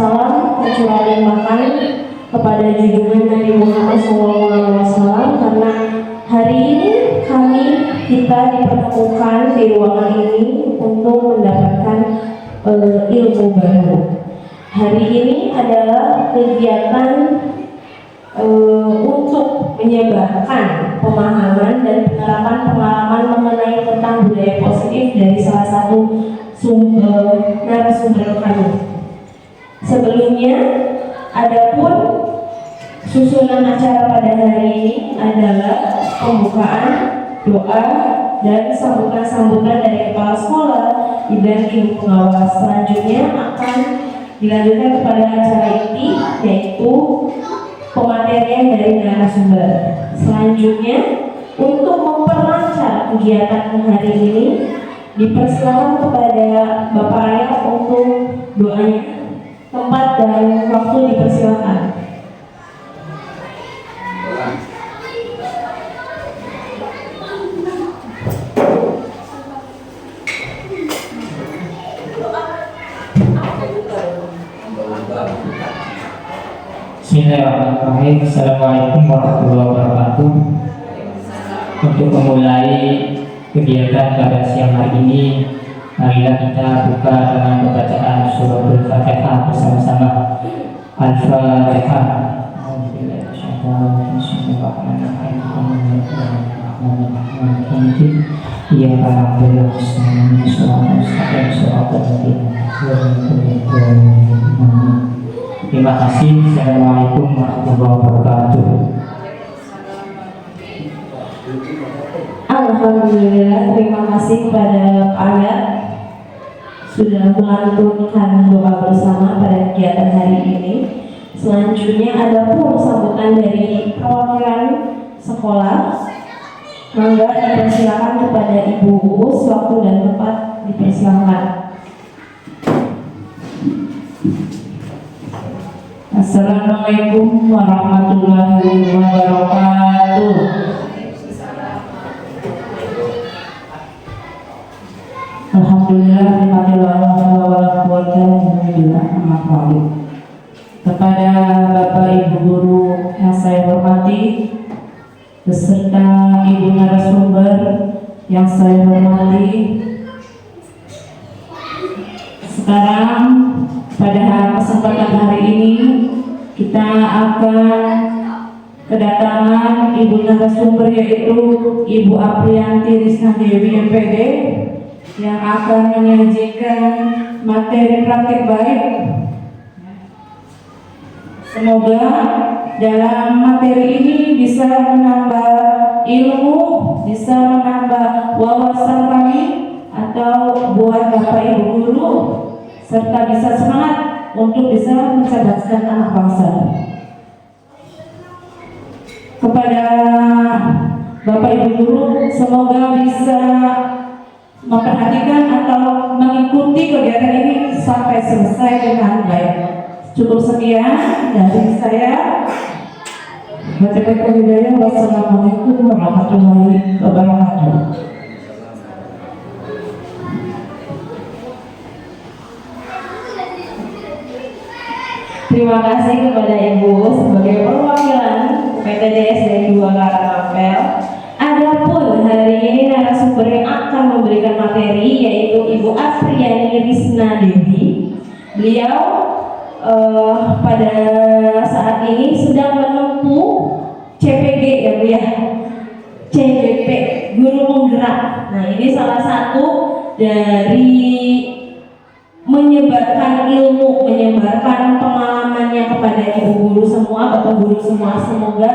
salam tercurah limpahkan kepada junjungan Nabi Muhammad SAW, karena hari ini kita dipertemukan di ruangan ini untuk mendapatkan ilmu baru. Hari ini adalah kegiatan untuk menyebarkan pemahaman dan penerapan pengalaman mengenai tentang budaya positif dari salah satu narasumber kami. Sebelumnya, adapun susunan acara pada hari ini adalah pembukaan, doa, dan sambutan-sambutan dari kepala sekolah dan ibu pengawas. Selanjutnya akan dilanjutkan kepada acara inti, yaitu pematerian dari narasumber. Selanjutnya, untuk memperlancar kegiatan hari ini, dipersilakan kepada Bapak Ayah untuk doanya. Tempat dan waktu dipersilakan. Bismillahirrahmanirrahim. Assalamualaikum warahmatullahi wabarakatuh. Untuk memulai kegiatan pada siang hari ini, marilah kita buka dengan pembacaan suratul Fatihah bersama-sama. Al-Fatihah. Terima kasih. Assalamualaikum warahmatullahi wabarakatuh. Alhamdulillah, terima kasih kepada Pak Ayat sudah melantunkan doa bersama pada kegiatan hari ini. Selanjutnya ada pun sambutan dari perwakilan sekolah. Mangga dipersilakan kepada Ibu Uus, waktu dan tempat dipersilakan. Assalamualaikum warahmatullahi wabarakatuh. Alhamdulillah, kepada Bapak Ibu guru yang saya hormati, beserta Ibu narasumber yang saya hormati, sekarang pada kesempatan hari ini kita akan kedatangan Ibu narasumber, yaitu Ibu Apriyanti Risna Dewi MPD, yang akan menyajikan materi praktik baik. Semoga dalam materi ini bisa menambah ilmu, bisa menambah wawasan kami atau buat Bapak Ibu guru, serta bisa semangat untuk bisa mencerdaskan anak bangsa. Kepada Bapak Ibu guru, semoga bisa memperhatikan atau mengikuti kegiatan ini sampai selesai dengan baik. Cukup sekian dari saya. Wassalamualaikum warahmatullahi wabarakatuh. Terima kasih kepada Ibu sebagai perwakilan PTDS dari 2 Karangapel. Adapun hari ini narasumber yang akan memberikan materi yaitu Ibu Apriyanti Risna Dewi. Beliau pada saat ini sedang menempuh CPG, ya Bu ya, CBP, Guru Penggerak. Nah, ini salah satu dari menyebarkan ilmu, menyebarkan pengalamannya kepada ibu guru semua, bapak guru semua. Semoga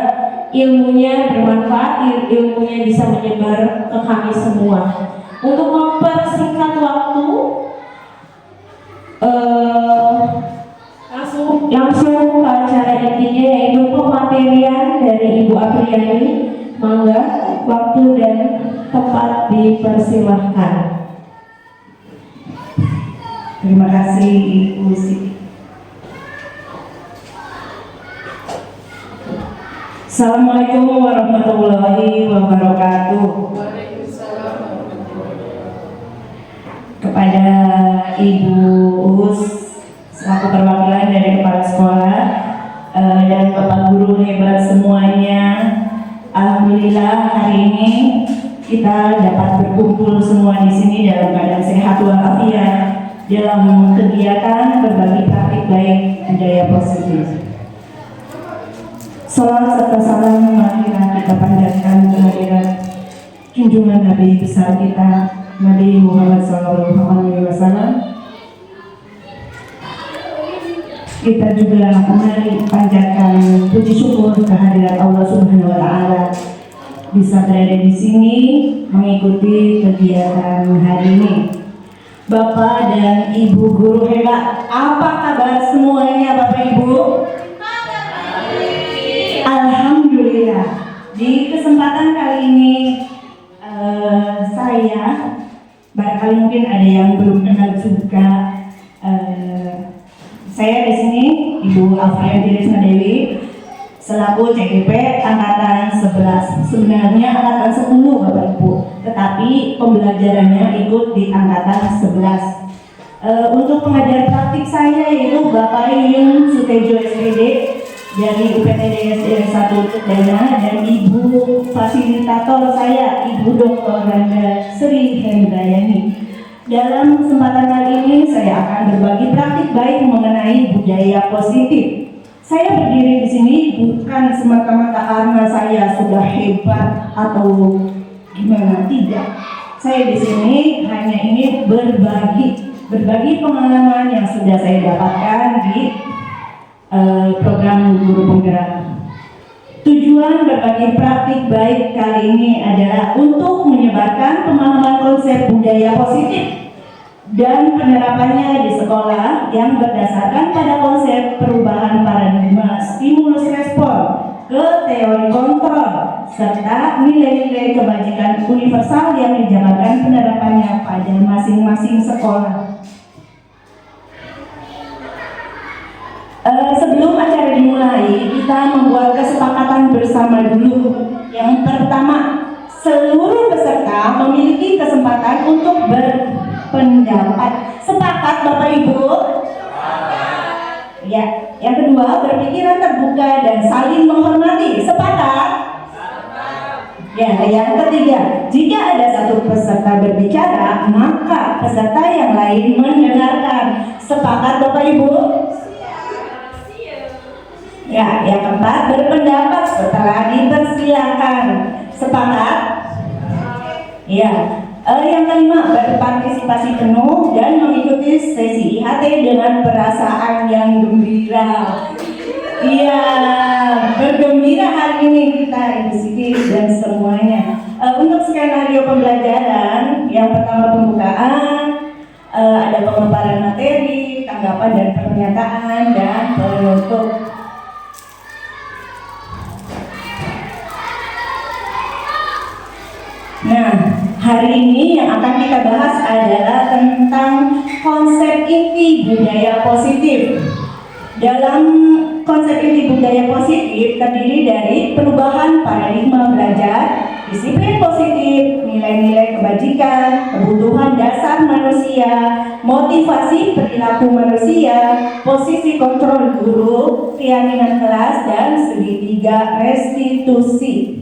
ilmunya bermanfaat, ilmunya bisa menyebar ke kami semua. Untuk mempersingkat waktu, langsung ke acara intinya, yaitu pematerian dari Ibu Apriyanti. Mangga, waktu dan tempat dipersilahkan. Terima kasih Ibu Siti. Assalamualaikum warahmatullahi wabarakatuh. Kepada Ibu Us selaku perwakilan undangan dari kepala sekolah dan Bapak Guru hebat semuanya. Alhamdulillah hari ini kita dapat berkumpul semua di sini dalam keadaan sehat walafiat dalam kegiatan berbagi praktik baik budaya positif. Salam serta salam marilah kita panjatkan kehadirat junjungan Nabi besar kita Nabi Muhammad SAW. Kita juga mari panjatkan puji syukur kehadirat Allah Subhanahu wa Ta'ala bisa berada di sini mengikuti kegiatan hari ini. Bapak dan Ibu guru hebat, apa kabar semuanya Bapak Ibu? Alhamdulillah. Di kesempatan kali ini saya barangkali mungkin ada yang belum kenal juga. Saya di sini Ibu Alfianti Risma Dewi selaku CGP angkatan 11. Sebenarnya angkatan 10 Bapak Ibu, tetapi pembelajarannya ikut di angkatan 11. Untuk pengajar praktik saya yaitu Bapak Yun Sutejo SPD dari UPTDS 1 Cedana dan Ibu fasilitator saya Ibu Dr. Randa Sri Hendrayani. Dalam kesempatan kali ini saya akan berbagi praktik baik mengenai budaya positif. Saya berdiri di sini bukan semata-mata karena saya sudah hebat atau gimana, tidak. Saya di sini hanya ingin berbagi pengalaman yang sudah saya dapatkan di program guru penggerak. Tujuan berbagi praktik baik kali ini adalah untuk menyebarkan pemahaman konsep budaya positif dan penerapannya di sekolah yang berdasarkan pada konsep perubahan paradigma stimulus respon ke teori kontrol serta nilai-nilai kebajikan universal yang dijabarkan penerapannya pada masing-masing sekolah. Sebelum acara dimulai, kita membuat kesepakatan bersama dulu. Yang pertama, seluruh peserta memiliki kesempatan untuk berpendapat. Sepakat Bapak Ibu? Ya. Yang kedua, berpikiran terbuka dan saling menghormati. Sepakat? Ya. Yang ketiga, jika ada satu peserta berbicara, maka peserta yang lain mendengarkan. Sepakat Bapak Ibu? Ya, yang keempat, berpendapat setelah dipersilakan. Sepakat? Ya. Yang kelima, berpartisipasi penuh dan mengikuti sesi IHT dengan perasaan yang gembira. Iya, bergembira hari ini kita di sini dan semuanya. Untuk skenario pembelajaran, yang pertama pembukaan, ada pemaparan materi, tanggapan dan pernyataan, dan penutup. Nah, hari ini yang akan kita bahas adalah tentang konsep inti budaya positif. Dalam konsep inti budaya positif terdiri dari perubahan paradigma belajar, disiplin positif, nilai-nilai kebajikan, kebutuhan dasar manusia, motivasi perilaku manusia, posisi kontrol guru, keyakinan kelas, dan segitiga restitusi.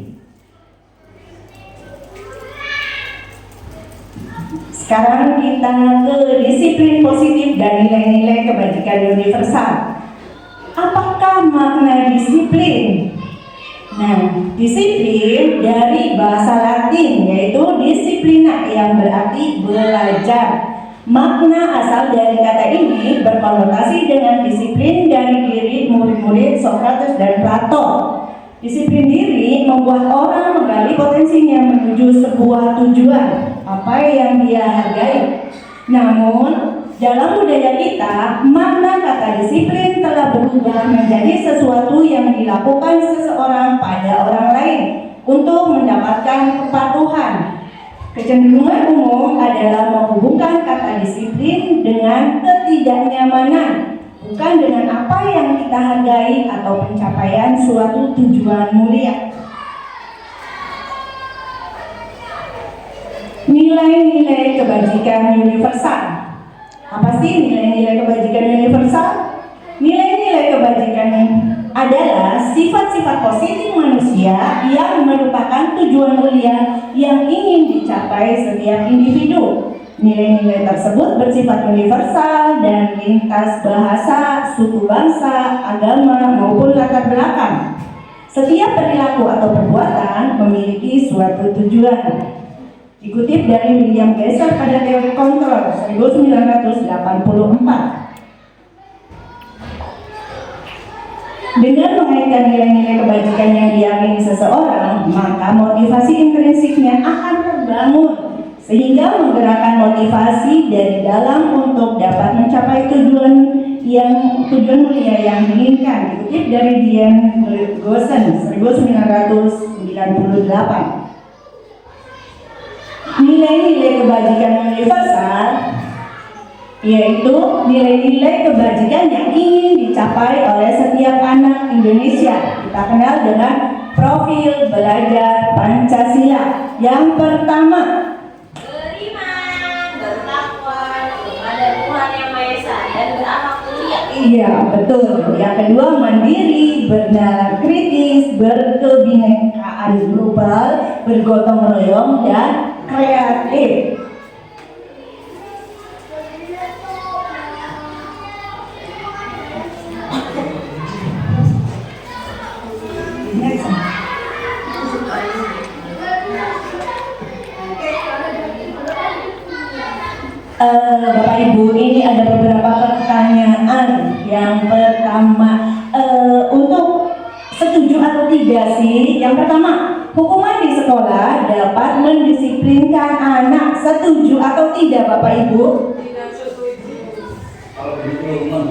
Sekarang kita ke disiplin positif dan nilai-nilai kebajikan universal. Apakah makna disiplin? Nah, disiplin dari bahasa Latin yaitu disiplina yang berarti belajar. Makna asal dari kata ini berkonotasi dengan disiplin dari diri murid-murid Sokrates dan Plato. Disiplin diri membuat orang menggali potensinya menuju sebuah tujuan, apa yang dia hargai. Namun, dalam budaya kita, makna kata disiplin telah berubah menjadi sesuatu yang dilakukan seseorang pada orang lain untuk mendapatkan kepatuhan. Kecenderungan umum adalah menghubungkan kata disiplin dengan ketidaknyamanan, bukan dengan apa yang kita hargai atau pencapaian suatu tujuan mulia. Nilai-nilai kebajikan universal. Apa sih nilai-nilai kebajikan universal? Nilai adalah sifat-sifat positif manusia yang merupakan tujuan mulia yang ingin dicapai setiap individu. Nilai-nilai tersebut bersifat universal dan lintas bahasa, suku bangsa, agama, maupun latar belakang. Setiap perilaku atau perbuatan memiliki suatu tujuan. Dikutip dari William Glasser pada teori kontrol 1984. Dengan mengaitkan nilai-nilai kebajikan yang diyakini seseorang, maka motivasi intrinsiknya akan terbangun sehingga menggerakkan motivasi dari dalam untuk dapat mencapai tujuan mulia yang diinginkan. Dikutip dari Dian Gosen 1998. Nilai-nilai kebajikan universal yaitu nilai-nilai kebajikan yang ingin dicapai oleh setiap anak Indonesia. Kita kenal dengan profil belajar Pancasila. Yang pertama, beriman, bertakwa kepada Tuhan Yang Maha Esa dan berakhlak mulia. iya betul. Yang kedua, mandiri, bernalar kritis, berkebinekaan global, bergotong royong, dan kreatif. Bapak Ibu, ini ada beberapa pertanyaan. Yang pertama, untuk setuju atau tidak sih? Yang pertama, hukuman di sekolah dapat mendisiplinkan anak. Setuju atau tidak, Bapak Ibu?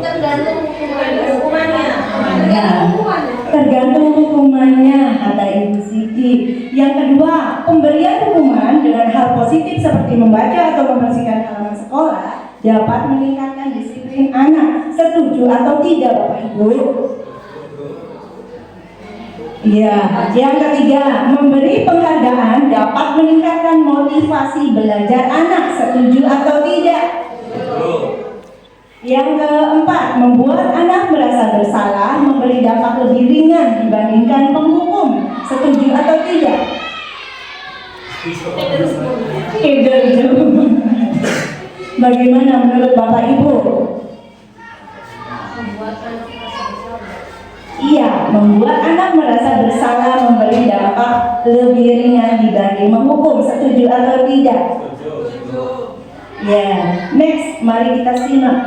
Tergantung hukumannya. Tergantung hukumannya, kata Ibu Siti. Yang kedua, pemberian hukuman dengan hal positif seperti membaca atau membersihkan halaman sekolah dapat meningkatkan disiplin anak. Setuju atau tidak, Bapak Ibu? Iya. Yang ketiga, memberi penghargaan dapat meningkatkan motivasi belajar anak. Setuju atau tidak? Yang keempat, membuat anak merasa bersalah memberi dampak lebih ringan dibandingkan penghukum. Setuju atau tidak? Bagaimana menurut Bapak Ibu? Iya, membuat anak merasa bersalah memberi dampak lebih ringan dibanding menghukum. Setuju atau tidak? Ya, next, mari kita simak.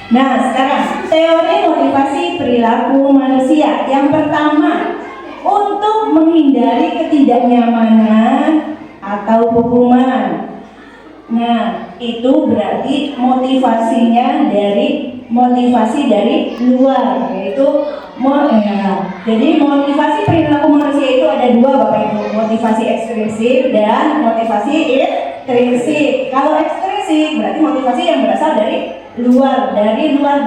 Nah, sekarang teori motivasi perilaku manusia. Yang pertama, untuk menghindari ketidaknyamanan atau hukuman. Nah, itu berarti motivasi dari luar, yaitu jadi motivasi perilaku manusia itu ada dua, Bapak Ibu, motivasi ekstrinsik dan motivasi intrinsik. Kalau ekstrinsik berarti motivasi yang berasal dari luar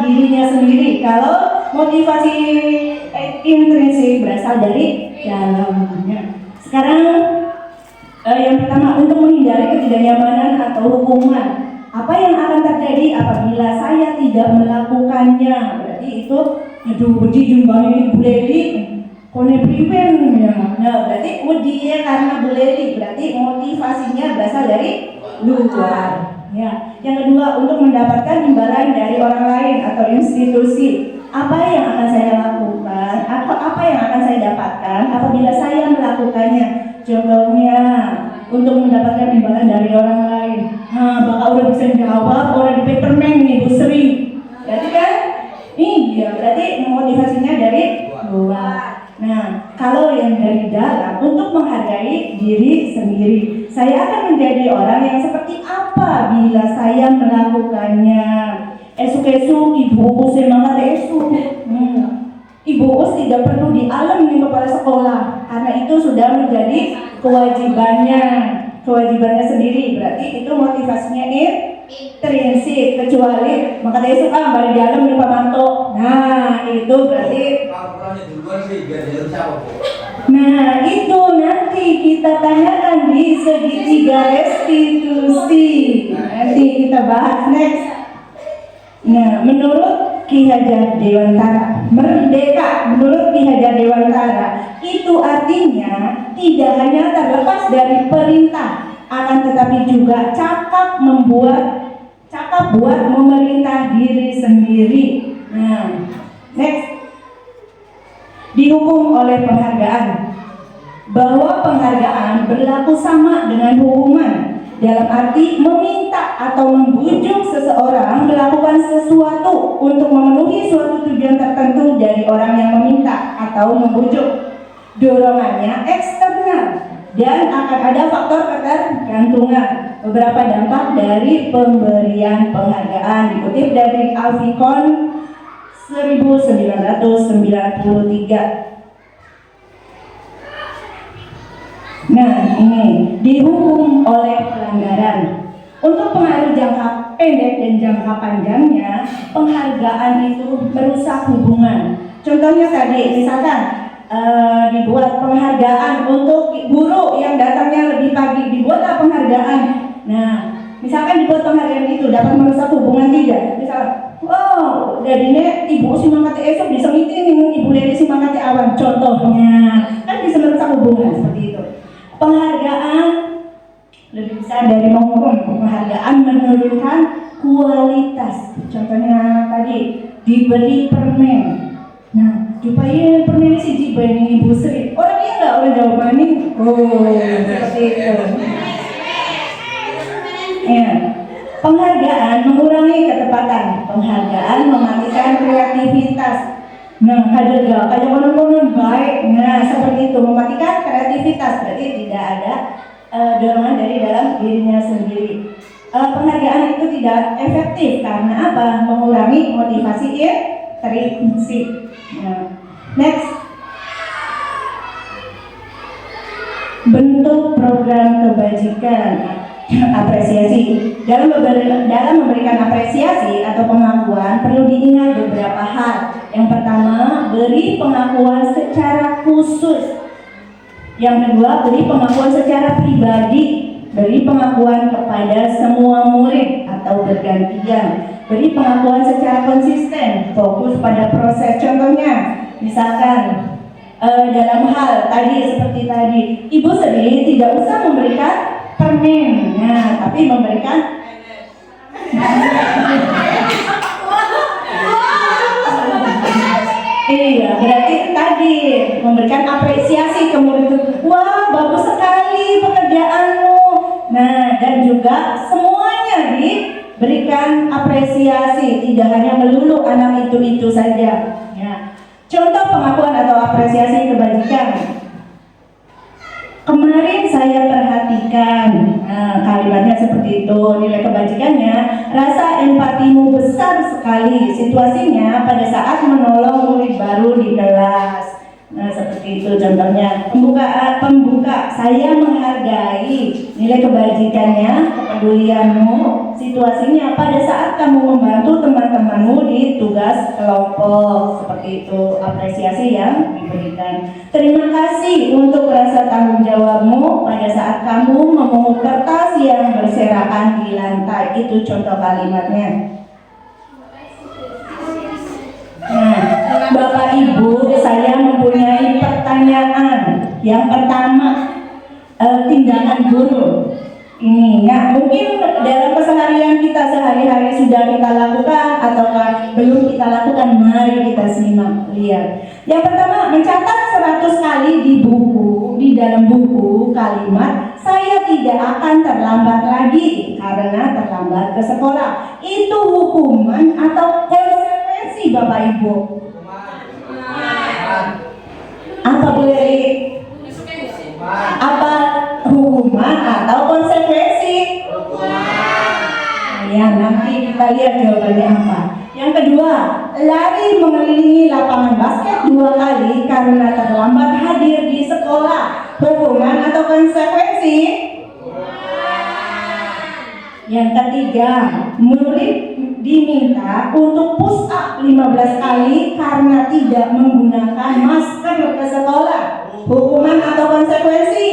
dirinya sendiri. Kalau motivasi intrinsik berasal dari dalamnya. Sekarang yang pertama, untuk menghindari ketidaknyamanan atau hukuman. Apa yang akan terjadi apabila saya tidak melakukannya? Berarti itu wedi jumbahin buledi kone priven ya. Nah, berarti wedi karena buledi, berarti motivasinya berasal dari luar. Ya. Yang kedua, untuk mendapatkan imbalan dari orang lain atau institusi. Apa yang akan saya lakukan? Apa yang akan saya dapatkan apabila saya melakukannya? Contohnya, untuk mendapatkan imbalan dari orang lain. Nah, Bapak udah bisa jawab, orang di permen nih, Bu Sri. Berarti kan? Iya, berarti motivasinya dari luar. Nah, kalau yang dari dalam, untuk menghargai diri sendiri. Saya akan menjadi orang yang seperti apa bila saya melakukannya. Esok-esok ibu semangat esok. Ibu Us tidak perlu dialami kepala sekolah karena itu sudah menjadi kewajibannya sendiri. Berarti itu motivasinya intrinsik, kecuali maka dia suka balik di dalam lupa manto. Nah, itu berarti itu nanti kita tanyakan di segitiga restitusi. Nanti kita bahas next. Nah, menurut Ki Hajar Dewantara. Merdeka menurut Ki Hajar Dewantara itu artinya tidak hanya terlepas dari perintah, akan tetapi juga cakap buat memerintah diri sendiri. Nah, next. Dihukum oleh penghargaan. Bahwa penghargaan berlaku sama dengan hukuman, dalam arti meminta atau membujuk seseorang melakukan sesuatu untuk memenuhi suatu tujuan tertentu dari orang yang meminta atau membujuk. Dorongannya eksternal dan akan ada faktor ketergantungan. Beberapa dampak dari pemberian penghargaan dikutip dari Alficon 1993. Nah, ini dihukum oleh pelanggaran. Untuk pengaruh jangka pendek dan jangka panjangnya, penghargaan itu merusak hubungan. Contohnya tadi, misalkan dibuat penghargaan untuk guru yang datangnya lebih pagi, dibuatlah penghargaan. Nah, misalkan dibuat penghargaan itu dapat merusak hubungan tidak? Misalkan, oh, jadinya ibu si mangkati esok disengiti nih, ibu dari si mangkati awan. Contohnya, kan bisa merusak hubungan seperti itu. Penghargaan lebih besar dari menghukum. Penghargaan menurunkan kualitas. Contohnya tadi diberi permen. Nah, supaya permen ini si jiba ini ibu Sri. Orang iya nggak orang Jawa Maning? Oh, seperti itu. Ya. Penghargaan mengurangi ketepatan. Penghargaan mematikan kreativitas. Nah, kayak konon-konon baik. Nah, seperti itu mematikan kreativitas, berarti tidak ada dorongan dari dalam dirinya sendiri. Penghargaan itu tidak efektif karena apa? Mengurangi motivasi intrinsik. Nah, next. Bentuk program kebajikan. Apresiasi. Dalam memberikan apresiasi atau pengakuan perlu diingat beberapa hal. Yang pertama, beri pengakuan secara khusus. Yang kedua, beri pengakuan secara pribadi. Beri pengakuan kepada semua murid atau bergantian. Beri pengakuan secara konsisten, fokus pada proses. Contohnya, misalkan dalam hal tadi seperti tadi, Ibu Sri tidak usah memberikan permen, nah, tapi memberikan iya, berarti tadi memberikan apresiasi ke murid. Wah, bagus sekali pekerjaanmu. Nah, dan juga semuanya diberikan apresiasi, tidak hanya melulu anak itu saja. Ya. Contoh pengakuan atau apresiasi kebajikan. Kemarin saya perhatikan, nah, kalimatnya seperti itu, nilai kebajikannya, rasa empatimu besar sekali, situasinya pada saat menolong murid baru di kelas. Nah, seperti itu contohnya. Pembuka, saya menghargai nilai kebajikannya, kepedulianmu, situasinya pada saat kamu membantu teman-temanmu di tugas kelompok. Seperti itu apresiasi yang diberikan. Terima kasih untuk rasa tanggung jawabmu pada saat kamu memungut kertas yang berserakan di lantai. Itu contoh kalimatnya. Nah, Bapak Ibu, saya mempunyai pertanyaan. Yang pertama, tindakan guru. Ini ya, mungkin dalam keseharian kita sehari-hari sudah kita lakukan ataukah belum kita lakukan, mari kita simak, lihat. Yang pertama, mencatat 100 kali di buku, di dalam buku kalimat saya tidak akan terlambat lagi karena terlambat ke sekolah. Itu hukuman atau konsekuensi Bapak Ibu? Apa boleh? Apa hukuman atau konsekuensi? Ya, nanti kita lihat jawabannya apa. Yang kedua, lari mengelilingi lapangan basket 2 kali karena terlambat hadir di sekolah. Hukuman atau konsekuensi? Yang ketiga, murid diminta untuk push up 15 kali karena tidak menggunakan masker ke sekolah. Hukuman atau konsekuensi?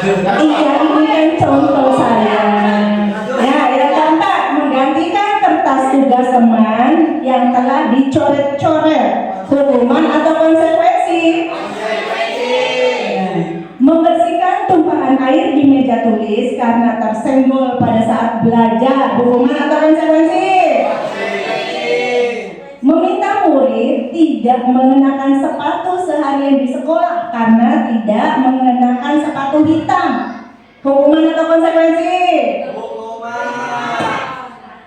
Iya, ini kan contoh saya. dicoret-coret. Hukuman atau konsekuensi? Ya. Membersihkan tumpahan air di meja tulis karena tersenggol pada saat belajar. Hukuman atau konsekuensi? Meminta murid tidak mengenakan sepatu seharian di sekolah karena tidak mengenakan sepatu hitam. Hukuman atau konsekuensi?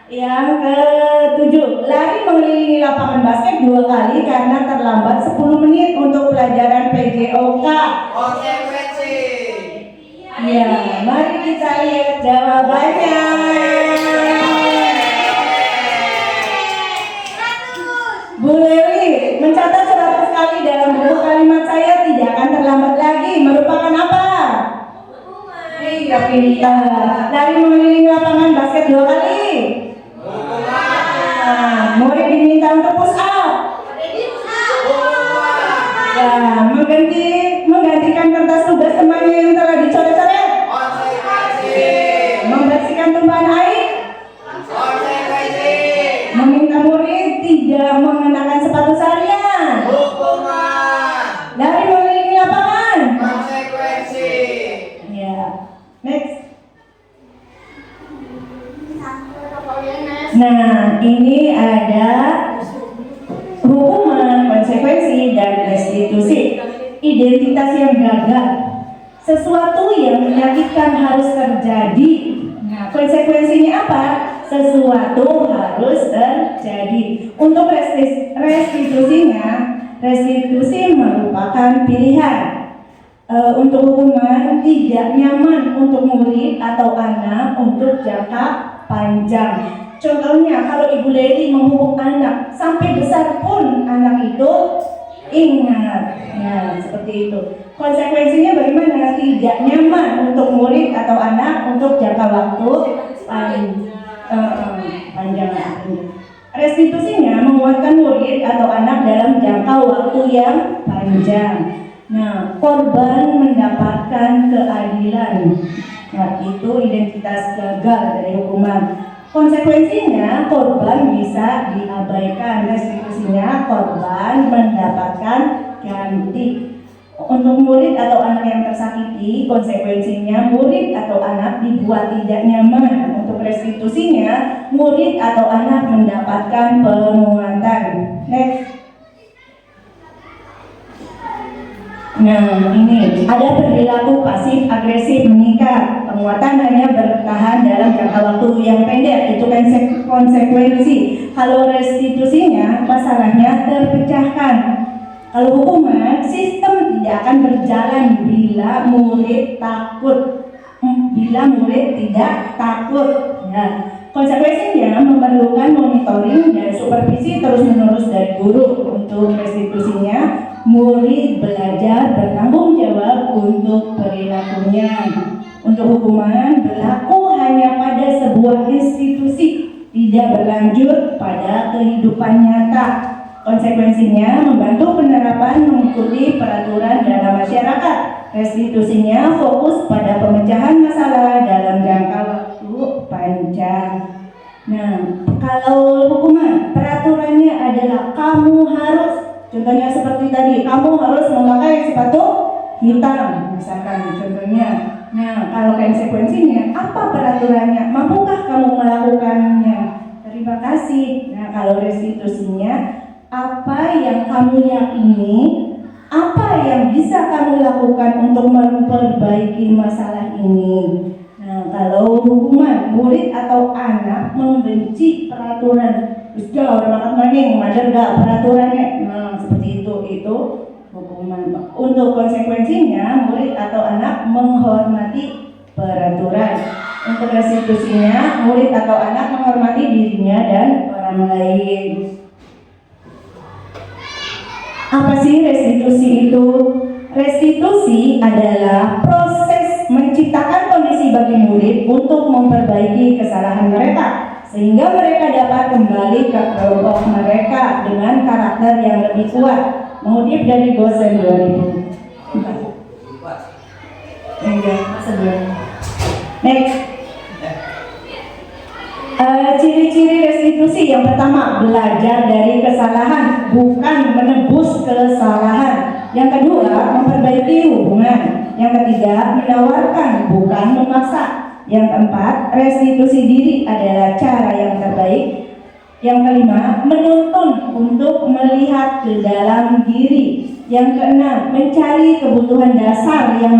Yang ke-7, lari mengelilingi lapangan basket 2 kali karena terlambat 10 menit untuk pelajaran PJOK. Konsekuensi. Ya, mari kita lihat jawabannya. Bu Lewi, mencatat 100 kali dalam buku kalimat saya tidak akan terlambat lagi merupakan apa? Iya, pintar. Lari mengelilingi lapangan basket 2 kali. Nah, murid diminta untuk push up. Ya, menggantikan kertas tugas temannya yang telah dicoret-coret. Membersihkan tumpahan air. Meminta murid tidak mengenakan sepatu seharian. Lari mengelilingi lapangan. Ya, next. Nah, ini ada hukuman, konsekuensi, dan restitusi. Identitas yang gagal, sesuatu yang menyakitkan harus terjadi. Nah, konsekuensinya apa? Sesuatu harus terjadi. Untuk restitusinya, restitusi merupakan pilihan. Untuk hukuman, tidak nyaman untuk murid atau anak untuk jangka panjang. Contohnya, kalau Ibu Leli menghukum anak sampai besar pun anak itu ingat. Nah, seperti itu. Konsekuensinya bagaimana? Tidak nyaman untuk murid atau anak untuk jangka waktu panjang. Restitusinya menguatkan murid atau anak dalam jangka waktu yang panjang. Nah, korban mendapatkan keadilan. Nah, itu identitas gagal dari hukuman. Konsekuensinya, korban bisa diabaikan. Restitusinya, korban mendapatkan ganti. Untuk murid atau anak yang tersakiti, konsekuensinya murid atau anak dibuat tidak nyaman. Untuk restitusinya, murid atau anak mendapatkan penguatan. Next. Nah, ini ada perilaku pasif agresif meningkat. Penguatan hanya bertahan dalam jangka waktu yang pendek. Itu konsekuensi. Kalau restitusinya, masalahnya terpecahkan. Kalau hukuman, sistem tidak akan berjalan bila murid takut. Bila murid tidak takut. Nah, konsekuensinya memerlukan monitoring dan supervisi terus-menerus dari guru. Untuk restitusinya, murid belajar bertanggung jawab untuk perilakunya. Untuk hukuman, berlaku hanya pada sebuah institusi, tidak berlanjut pada kehidupan nyata. Konsekuensinya, membantu penerapan mengikuti peraturan dalam masyarakat. Restitusinya fokus pada pemecahan masalah dalam jangka waktu panjang. Nah, kalau hukuman, peraturannya adalah kamu harus, contohnya seperti tadi, kamu harus memakai sepatu hitam, misalkan contohnya. Nah, kalau konsekuensinya, apa peraturannya? Mampukah kamu melakukannya? Terima kasih. Nah, kalau restitusinya, apa yang kamu yakini, apa yang bisa kamu lakukan untuk memperbaiki masalah ini? Nah, kalau hukuman, murid atau anak membenci peraturan, sudah orang makan maning, madar gak peraturannya. Nah, seperti itu hukuman. Untuk konsekuensinya, murid atau anak menghormati peraturan. Untuk restitusinya, murid atau anak menghormati dirinya dan orang lain. Apa sih restitusi itu? Restitusi adalah proses menciptakan kondisi bagi murid untuk memperbaiki kesalahan mereka, sehingga mereka dapat kembali ke kelompok mereka dengan karakter yang lebih kuat. Mengutip dari Gosen 2004. Next. Ciri-ciri restitusi yang pertama, belajar dari kesalahan, bukan menebus kesalahan. Yang kedua, memperbaiki hubungan. Yang ketiga, menawarkan, bukan memaksa. Yang keempat, restitusi diri adalah cara yang terbaik. Yang kelima, menuntun untuk melihat ke dalam diri. Yang keenam, mencari kebutuhan dasar yang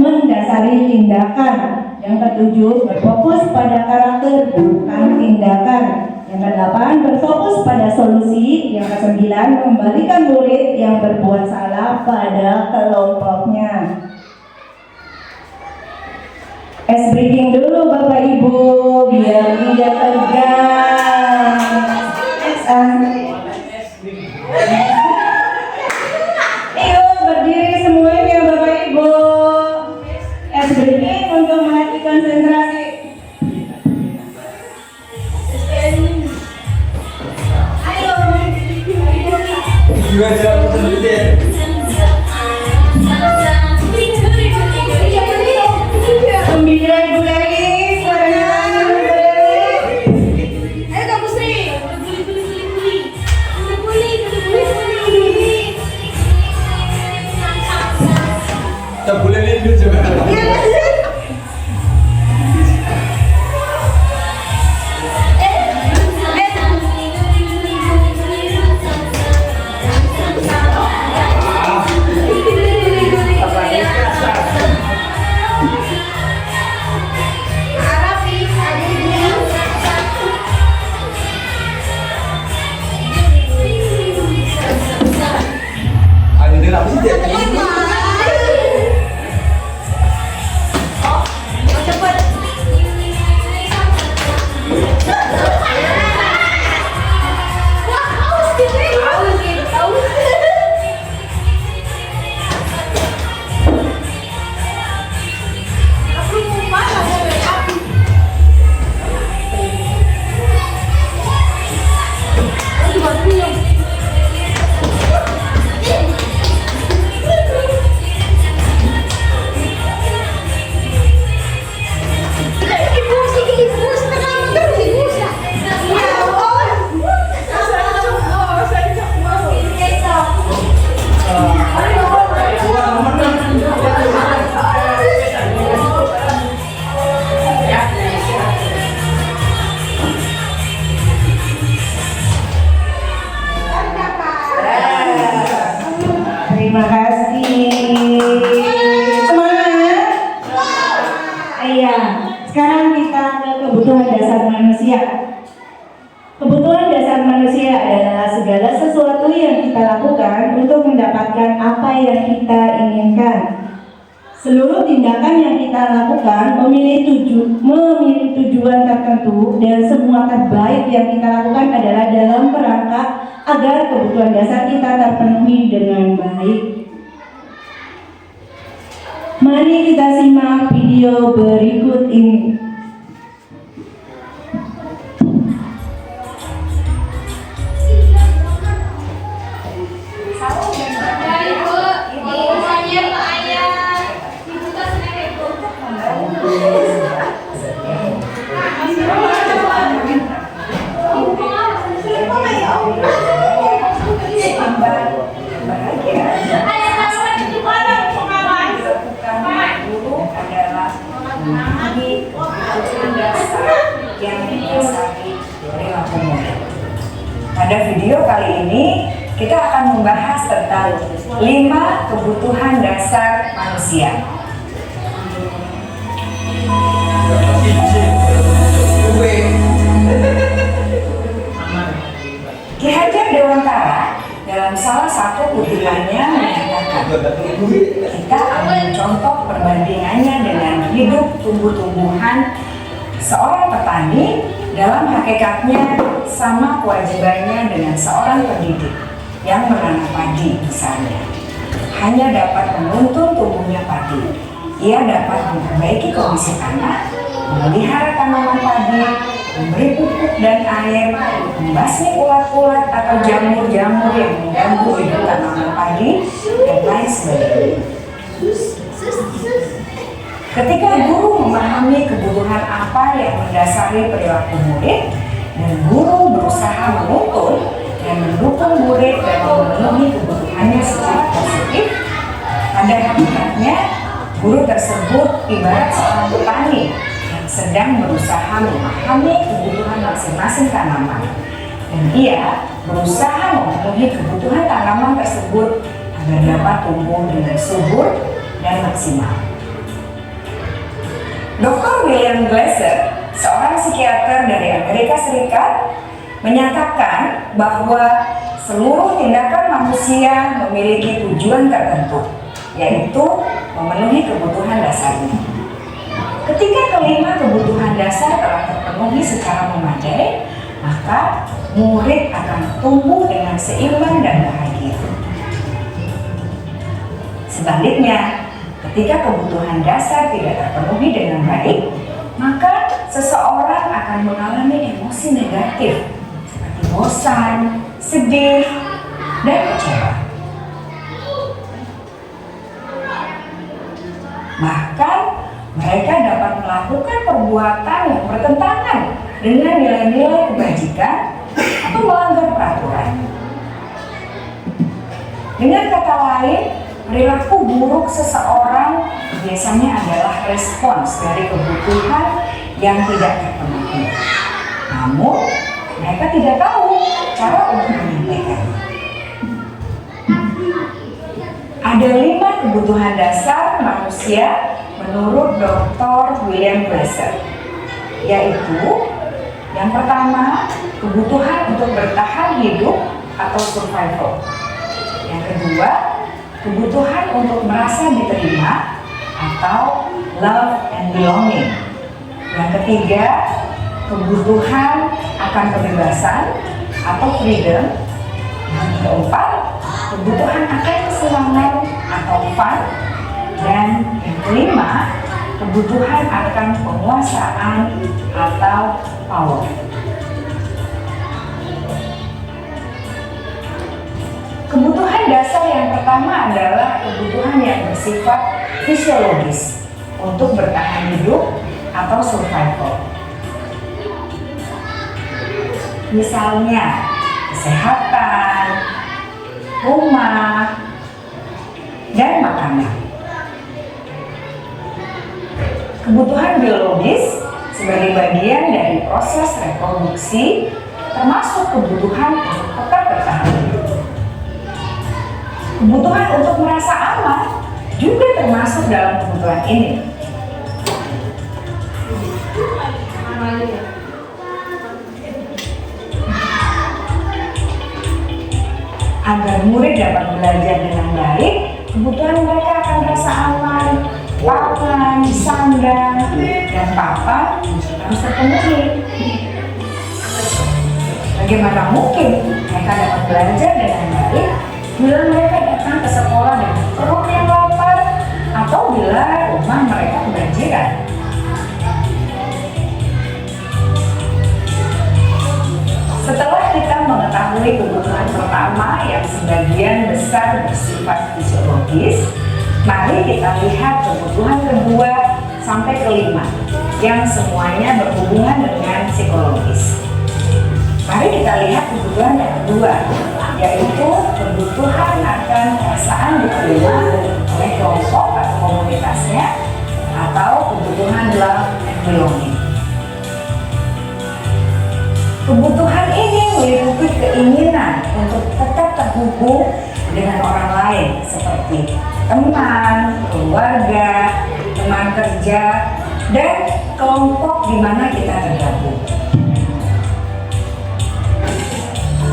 mendasari tindakan. Yang ketujuh, berfokus pada karakter bukan tindakan. Yang kedelapan, berfokus pada solusi. Yang kesembilan, membalikan murid yang berbuat salah pada kelompoknya. Es breaking dulu Bapak Ibu biar tidak tegang. Ayo berdiri semuanya Bapak Ibu. Es breaking untuk melatih konsentrasi. Ayo. Sembilan ibu lagi, suaranya ayo Kak Pusri. Tak boleh lihat juga. Ayo dia apa sih dia? Terima kasih. Semangat. Iya. Sekarang kita ke kebutuhan dasar manusia. Kebutuhan dasar manusia adalah segala sesuatu yang kita lakukan untuk mendapatkan apa yang kita inginkan. Seluruh tindakan yang kita lakukan memiliki tujuan tertentu, dan semua terbaik yang kita lakukan adalah dalam kerangka agar kebutuhan dasar kita terpenuhi dengan baik. Mari kita simak video berikut ini. Pada video kali ini kita akan membahas tentang 5 kebutuhan dasar manusia. Ki Hajar Dewantara dalam salah satu kutipannya menyatakan, kita ambil contoh perbandingannya dengan hidup tumbuh-tumbuhan. Seorang petani dalam hakikatnya sama kewajibannya dengan seorang pendidik yang menanam padi misalnya. Hanya dapat menuntun tumbuhnya padi. Ia dapat memperbaiki kondisi tanah, memelihara tanaman padi, memberi pupuk dan air, membasmi ulat-ulat atau jamur-jamur yang mengganggu hidup tanaman padi, dan lain sebagainya. Ketika guru memahami kebutuhan apa yang mendasari perilaku murid, dan guru berusaha menuntun dan mendukung murid dalam memenuhi kebutuhannya secara positif, pada hakikatnya guru tersebut ibarat seorang petani yang sedang berusaha memahami kebutuhan masing-masing tanaman, dan ia berusaha memenuhi kebutuhan tanaman tersebut agar dapat tumbuh dengan subur dan maksimal. Dr. William Glasser, seorang psikiater dari Amerika Serikat, menyatakan bahwa seluruh tindakan manusia memiliki tujuan tertentu, yaitu memenuhi kebutuhan dasarnya. Ketika kelima kebutuhan dasar telah terpenuhi secara memadai, maka murid akan tumbuh dengan seimbang dan bahagia. Sebaliknya, ketika kebutuhan dasar tidak terpenuhi dengan baik, maka seseorang akan mengalami emosi negatif seperti bosan, sedih, dan kecewa. Bahkan mereka dapat melakukan perbuatan yang bertentangan dengan nilai-nilai kebajikan atau melanggar peraturan. Dengan kata lain, perilaku buruk seseorang biasanya adalah respons dari kebutuhan yang tidak terpenuhi. Namun, mereka tidak tahu cara untuk menyampaikannya. Ada 5 kebutuhan dasar manusia menurut Dr. William Glasser, yaitu yang pertama, kebutuhan untuk bertahan hidup atau survival. Yang kedua, kebutuhan untuk merasa diterima atau love and belonging. Yang ketiga, kebutuhan akan kebebasan atau freedom. Yang keempat, kebutuhan akan kesenangan atau fun. Dan yang kelima, kebutuhan akan penguasaan atau power. Kebutuhan dasar yang pertama adalah kebutuhan yang bersifat fisiologis untuk bertahan hidup atau survival. Misalnya, kesehatan, rumah, dan makanan. Kebutuhan biologis sebagai bagian dari proses reproduksi termasuk kebutuhan untuk tetap bertahan hidup. Kebutuhan untuk merasa aman juga termasuk dalam kebutuhan ini. Agar murid dapat belajar dengan baik, kebutuhan mereka akan rasa aman, papan, sandang, dan papan harus terpenuhi. Bagaimana mungkin mereka dapat belajar dengan baik bila mereka datang ke sekolah dengan perut yang lapar atau bila rumah mereka kebanjiran? Setelah kita mengetahui kebutuhan pertama yang sebagian besar bersifat fisiologis, mari kita lihat kebutuhan kedua sampai kelima yang semuanya berhubungan dengan psikologis. Mari kita lihat kebutuhan yang kedua, yaitu kebutuhan akan perasaan diterima oleh kelompok atau komunitasnya, atau kebutuhan love and belonging. Kebutuhan ini meliputi keinginan untuk tetap terhubung dengan orang lain seperti teman, keluarga, teman kerja, dan kelompok di mana kita tergabung.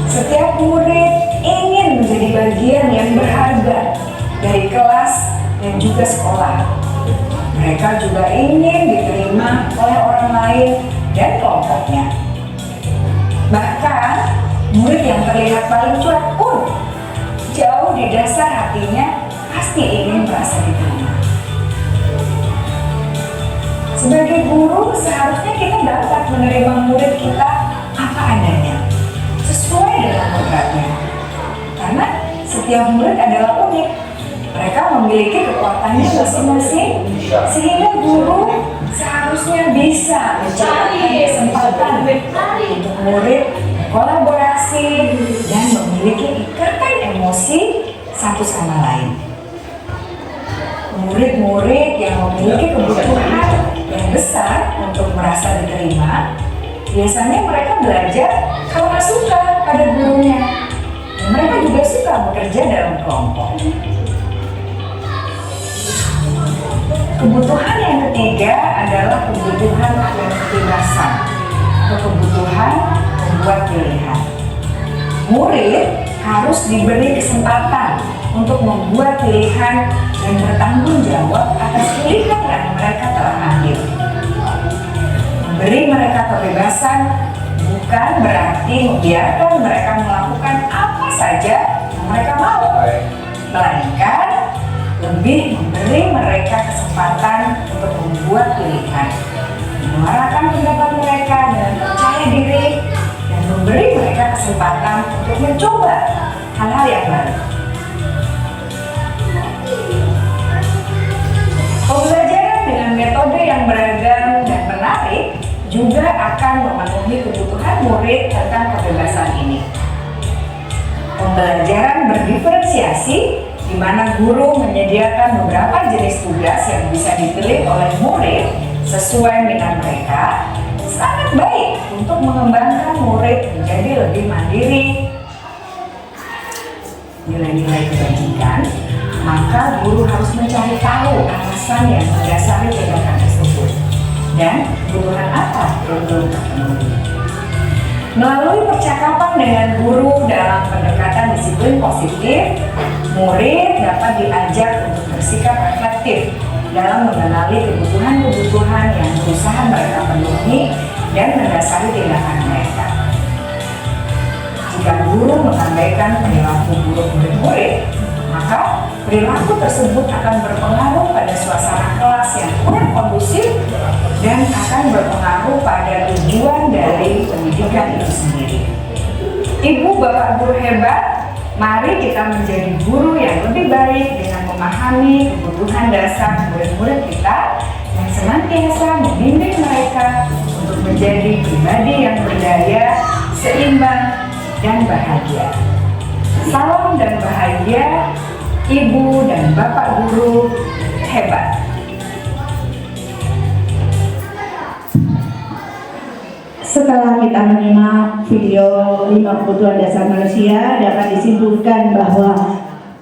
Setiap murid ingin menjadi bagian yang berharga dari kelas dan juga sekolah. Mereka juga ingin diterima oleh orang lain dan kelompoknya. Bahkan, murid yang terlihat paling cuek pun jauh di dasar hatinya pasti ingin merasa diterima. Sebagai guru, seharusnya kita dapat menerima murid kita apa adanya, sesuai dengan kodratnya. Karena setiap murid adalah unik, Mereka memiliki kekuatannya masing-masing, sehingga guru seharusnya bisa mencari kesempatan untuk murid kolaborasi dan memiliki ikatan emosi satu sama lain. Murid-murid yang memiliki kebutuhan yang besar untuk merasa diterima, biasanya mereka belajar karena suka pada gurunya. Dan mereka juga suka bekerja dalam kelompok. Kebutuhan yang ketiga adalah kebutuhan akan kebebasan atau kebutuhan membuat pilihan. Murid harus diberi kesempatan untuk membuat pilihan dan bertanggung jawab atas pilihan yang mereka telah ambil. Memberi mereka kebebasan bukan berarti membiarkan mereka melakukan apa saja yang mereka mau, melainkan lebih memberi mereka kesempatan untuk membuat pilihan, menyuarakan pendapat mereka dengan percaya diri, dan memberi mereka kesempatan untuk mencoba hal-hal yang baru. Pembelajaran dengan metode yang beragam dan menarik juga akan memenuhi kebutuhan murid tentang kebebasan ini. Pembelajaran berdiferensiasi, di mana guru menyediakan beberapa jenis tugas yang bisa dipilih oleh murid sesuai minat mereka, sangat baik untuk mengembangkan murid menjadi lebih mandiri. Nilai-nilai kebajikan, maka guru harus mencari tahu alasan yang mendasari tindakan tersebut dan kebutuhan apa yang belum terpenuhi. Melalui percakapan dengan guru dalam pendekatan disiplin positif, murid dapat diajak untuk bersikap reflektif dalam mengenali kebutuhan-kebutuhan yang berusaha mereka penuhi dan mendasari tindakan mereka. Jika guru mengabaikan perilaku buruk murid-murid, maka perilaku tersebut akan berpengaruh pada suasana kelas yang kurang kondusif dan akan berpengaruh pada tujuan dari pendidikan itu sendiri. Ibu, bapak guru hebat, mari kita menjadi guru yang lebih baik dengan memahami kebutuhan dasar murid-murid kita dan senantiasa membimbing mereka untuk menjadi pribadi yang berdaya, seimbang, dan bahagia. Salam dan bahagia, Ibu dan Bapak guru hebat. Setelah kita menyimak video 5 kebutuhan dasar manusia, dapat disimpulkan bahwa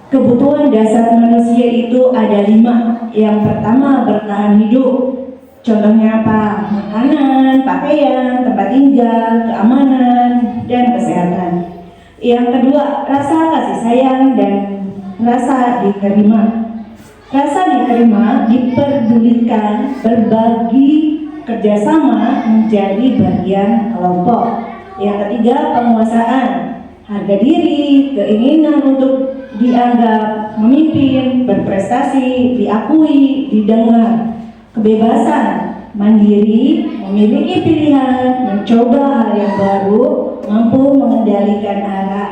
kebutuhan dasar manusia itu ada 5. Yang pertama, bertahan hidup. Contohnya apa? Makanan, pakaian, tempat tinggal, keamanan, dan kesehatan. Yang kedua, rasa kasih sayang dan rasa diterima. Rasa diterima diperdulikan, berbagi, kerjasama menjadi bagian kelompok. Yang ketiga, penguasaan, harga diri, keinginan untuk dianggap memimpin, berprestasi, diakui, didengar. Kebebasan, mandiri, memiliki pilihan, mencoba hal yang baru, mampu mengendalikan arah.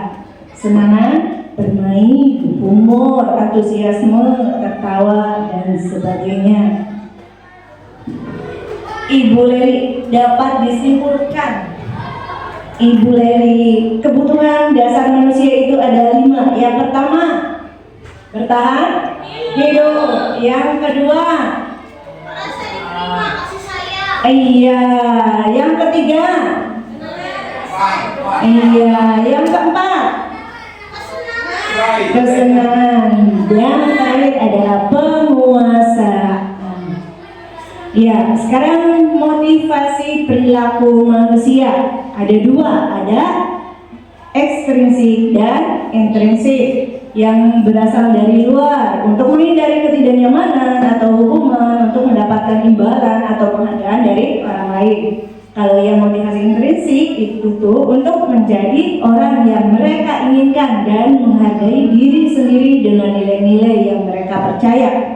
Semangat, bermain, humor, antusiasme, tertawa, dan sebagainya. Ibu Leli, dapat disimpulkan, Ibu Leli, kebutuhan dasar manusia itu ada 5. Yang pertama, bertahan hidup. Yang kedua, iya. Yang ketiga, iya. Yang keempat, kesenangan. Yang terakhir adalah penguasaan. Ya, sekarang motivasi perilaku manusia ada 2, ada ekstrinsik dan intrinsik yang berasal dari luar untuk menghindari ketidaknyamanan atau hukuman, untuk mendapatkan imbalan atau penghargaan dari orang lain. Kalau yang motivasi intrinsik itu tuh untuk menjadi orang yang mereka inginkan dan menghargai diri sendiri dengan nilai-nilai yang mereka percaya.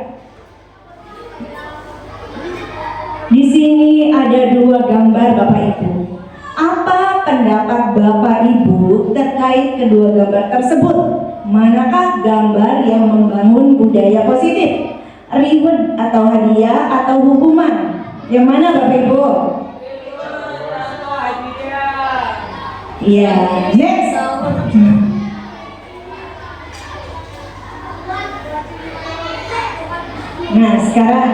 Di sini ada 2 gambar Bapak Ibu. Apa pendapat Bapak Ibu terkait kedua gambar tersebut? Manakah gambar yang membangun budaya positif? Reward atau hadiah atau hukuman? Yang mana Bapak Ibu? Iya, next. Nah, sekarang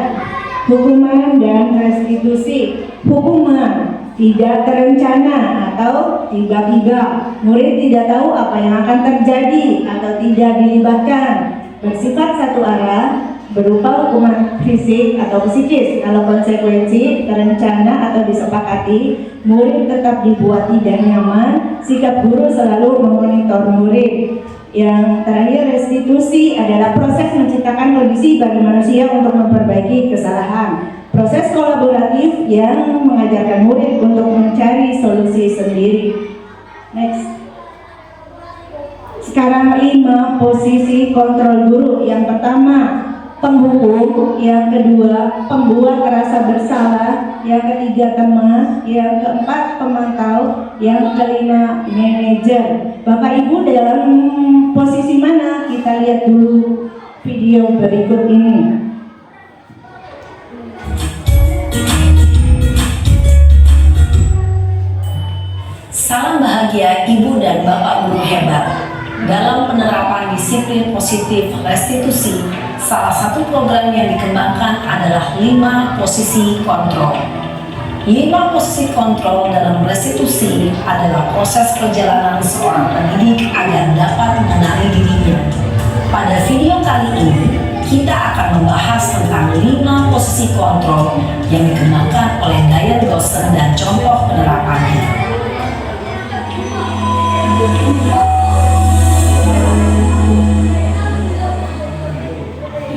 hukuman dan restitusi. Hukuman tidak terencana atau tiba-tiba. Murid tidak tahu apa yang akan terjadi atau tidak dilibatkan. Bersifat satu arah, berupa hukuman fisik atau psikis. Kalau konsekuensi terencana atau disepakati, murid tetap dibuat tidak nyaman. Sikap guru selalu memonitor murid. Yang terakhir, restitusi adalah proses menciptakan kondisi bagi manusia untuk memperbaiki kesalahan. Proses kolaboratif yang mengajarkan murid untuk mencari solusi sendiri. Next. Sekarang 5 posisi kontrol guru. Yang pertama, penghukum. Yang kedua, pembuat rasa bersalah. Yang ketiga, teman. Yang keempat, pemantau. Yang kelima, manajer. Bapak Ibu dalam posisi mana? Kita lihat dulu video berikut ini. Salam bahagia Ibu dan Bapak Guru hebat. Dalam penerapan disiplin positif restitusi, salah satu program yang dikembangkan adalah 5 posisi kontrol. 5 posisi kontrol dalam restitusi adalah proses perjalanan seorang pendidik agar dapat mengenali dirinya. Pada video kali ini, kita akan membahas tentang 5 posisi kontrol yang dikembangkan oleh Diane Dawson dan contoh penerapannya.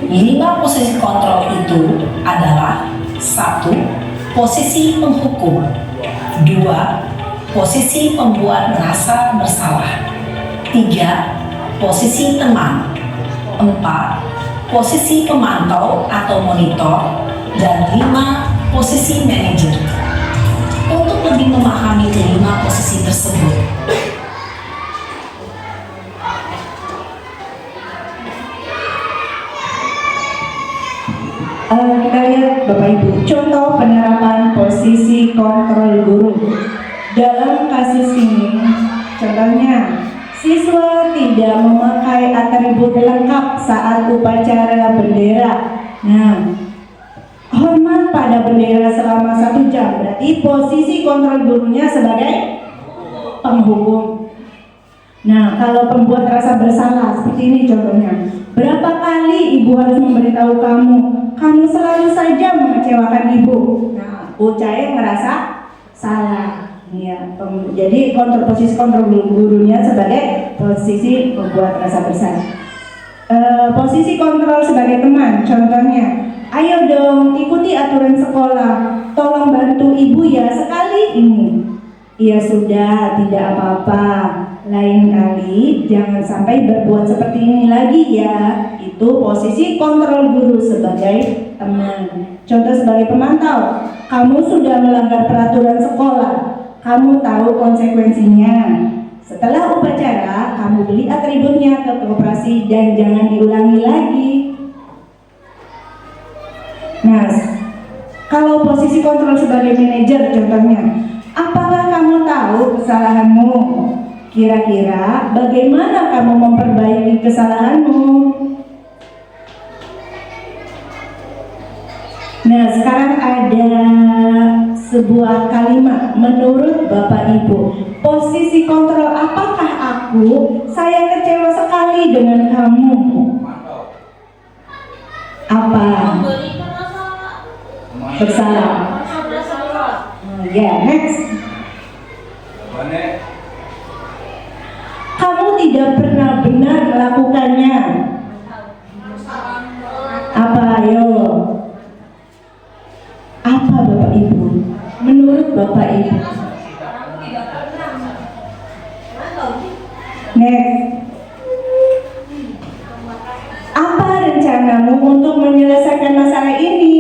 5 posisi kontrol itu adalah 1. Posisi penghukum. 2. Posisi pembuat merasa bersalah. 3. Posisi teman. 4. Posisi pemantau atau monitor. Dan 5. Posisi manajer. Untuk lebih memahami kelima posisi tersebut, kita lihat Bapak Ibu contoh penerapan posisi kontrol guru. Dalam kasus ini, contohnya siswa tidak memakai atribut lengkap saat upacara bendera. Nah, hormat pada bendera selama 1 jam. Berarti posisi kontrol gurunya sebagai penghukum. Nah, kalau pembuat rasa bersalah seperti ini contohnya. Berapa kali ibu harus memberitahu kamu selalu saja mengecewakan ibu. Nah, Ucai merasa salah. Ya, jadi posisi kontrol gurunya sebagai posisi pembuat rasa bersalah. Posisi kontrol sebagai teman, contohnya, ayo dong ikuti aturan sekolah. Tolong bantu ibu ya sekali ini. Ya sudah, tidak apa-apa. Lain kali jangan sampai berbuat seperti ini lagi ya. Itu posisi kontrol guru sebagai teman. Contoh sebagai pemantau, kamu sudah melanggar peraturan sekolah, kamu tahu konsekuensinya. Setelah upacara, kamu beli atributnya ke koperasi dan jangan diulangi lagi. Nah, kalau posisi kontrol sebagai manajer contohnya, apakah kamu tahu kesalahanmu? Kira-kira bagaimana kamu memperbaiki kesalahanmu? Nah, sekarang ada sebuah kalimat menurut Bapak Ibu. Posisi kontrol, apakah aku? Saya kecewa sekali dengan kamu. Apa? Bersalah. Ya, next. Kamu tidak pernah benar melakukannya. Apa, ayo? Apa Bapak Ibu? Menurut Bapak Ibu. Next. Apa rencanamu untuk menyelesaikan masalah ini?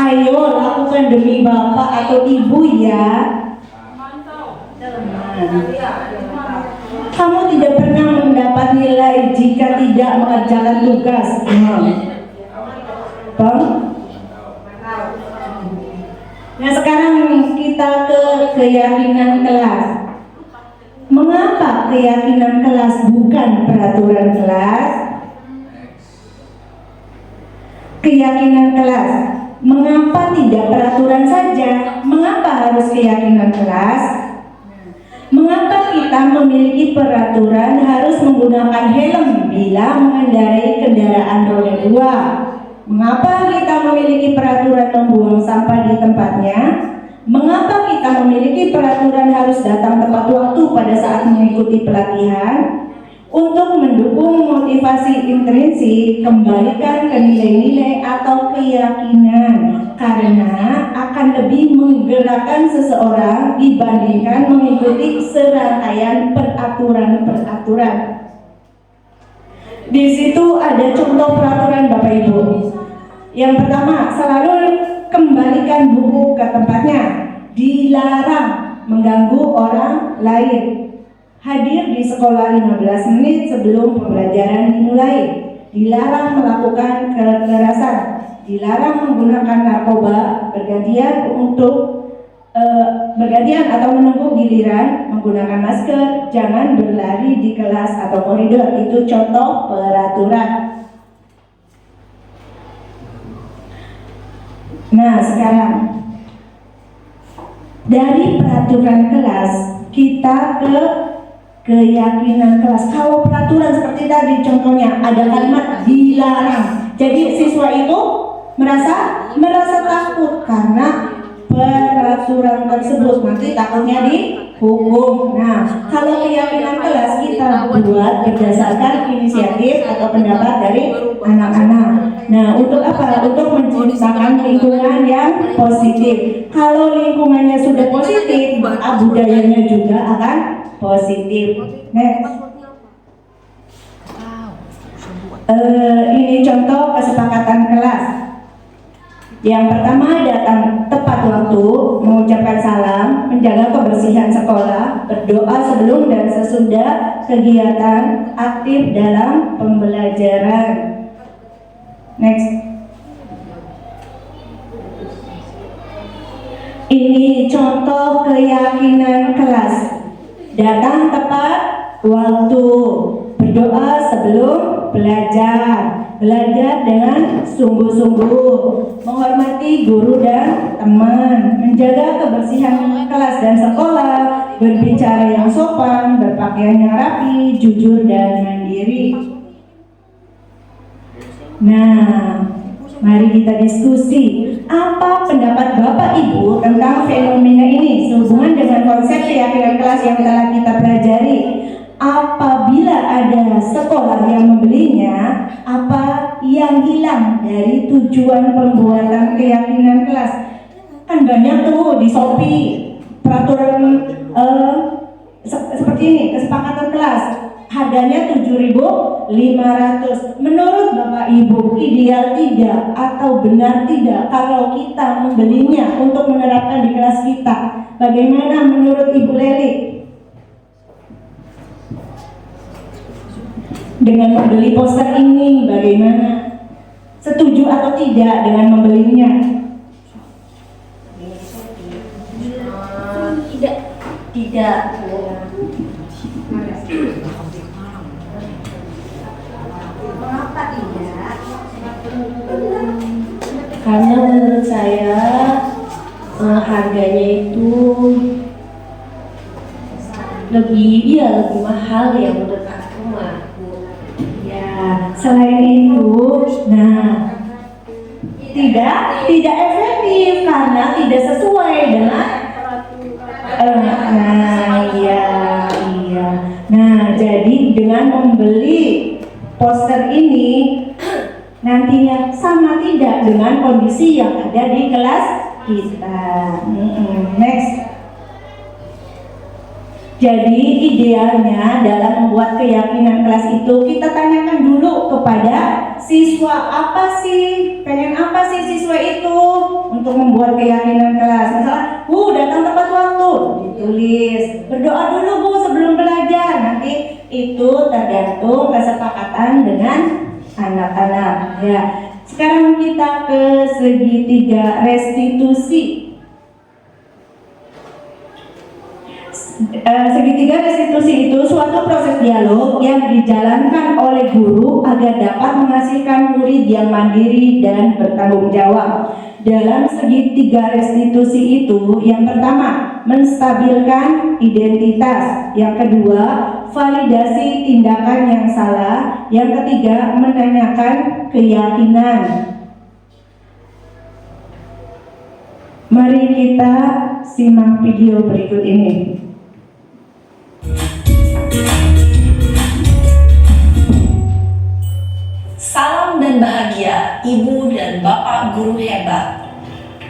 Ayo lakukan demi Bapak atau Ibu ya. Kamu tidak pernah mendapat nilai jika tidak mengerjakan tugas. Bang? Nah sekarang kita ke keyakinan kelas. Mengapa keyakinan kelas bukan peraturan kelas? Keyakinan kelas. Mengapa tidak peraturan saja? Mengapa harus keyakinan kelas? Mengapa kita memiliki peraturan harus menggunakan helm bila mengendarai kendaraan roda 2? Mengapa kita memiliki peraturan membuang sampah di tempatnya? Mengapa kita memiliki peraturan harus datang tepat waktu pada saat mengikuti pelatihan? Untuk mendukung motivasi intrinsik, kembalikan ke nilai-nilai atau keyakinan, karena akan lebih menggerakkan seseorang dibandingkan mengikuti serangkaian peraturan-peraturan. Di situ ada contoh peraturan Bapak Ibu. Yang pertama, selalu kembalikan buku ke tempatnya. Dilarang mengganggu orang lain. Hadir di sekolah 15 menit sebelum pembelajaran dimulai. Dilarang melakukan kekerasan. Dilarang menggunakan narkoba. Bergantian atau menunggu giliran, menggunakan masker, jangan berlari di kelas atau koridor. Itu contoh peraturan. Nah sekarang dari peraturan kelas kita ke keyakinan kelas. Kalau peraturan seperti tadi contohnya ada kalimat dilarang, jadi siswa itu merasa takut karena peraturan tersebut, nanti takutnya dihukum. Nah kalau keyakinan kelas kita buat berdasarkan inisiatif atau pendapat dari anak-anak. Nah untuk apa? Untuk menciptakan lingkungan yang positif. Kalau lingkungannya sudah positif, maka budayanya juga akan positif. Next. Ini contoh kesepakatan kelas. Yang pertama, datang tepat waktu, mengucapkan salam, menjaga kebersihan sekolah, berdoa sebelum dan sesudah kegiatan, aktif dalam pembelajaran. Next. Ini contoh keyakinan kelas. Datang tepat waktu, berdoa sebelum belajar, belajar dengan sungguh-sungguh, menghormati guru dan teman, menjaga kebersihan kelas dan sekolah, berbicara yang sopan, berpakaian yang rapi, jujur dan mandiri. Nah, mari kita diskusi. Apa pendapat Bapak Ibu tentang fenomena ini sehubungan dengan konsep keyakinan kelas yang telah kita pelajari? Apabila ada sekolah yang membelinya, apa yang hilang dari tujuan pembuatan keyakinan kelas? Kan banyak tuh di Shopee peraturan seperti ini, kesepakatan kelas. Harganya 7.500. Menurut Bapak Ibu, ideal tidak atau benar tidak kalau kita membelinya untuk menerapkan di kelas kita? Bagaimana menurut Ibu Leli? Dengan membeli poster ini bagaimana? Setuju atau tidak dengan membelinya? Tidak. Mengapa tidak? Karena menurut saya harganya itu lebih mahal ya menurut aku mah. Ya, selain itu, tidak efektif karena tidak sesuai dengan iya. Nah, jadi dengan membeli poster ini nantinya sama tidak dengan kondisi yang ada di kelas kita. Next. Jadi idealnya dalam membuat keyakinan kelas itu kita tanyakan dulu kepada siswa, apa sih, pengen apa sih siswa itu untuk membuat keyakinan kelas. Misalnya, datang tepat waktu, ditulis. Berdoa dulu Bu sebelum belajar. Nanti itu tergantung kesepakatan dengan anak-anak. Ya. Sekarang kita ke segitiga restitusi. Segitiga restitusi itu suatu proses dialog yang dijalankan oleh guru agar dapat menghasilkan murid yang mandiri dan bertanggung jawab. Dalam segitiga restitusi itu, yang pertama, menstabilkan identitas. Yang kedua, validasi tindakan yang salah. Yang ketiga, menanyakan keyakinan. Mari kita simak video berikut ini. Salam dan bahagia Ibu dan Bapak guru hebat.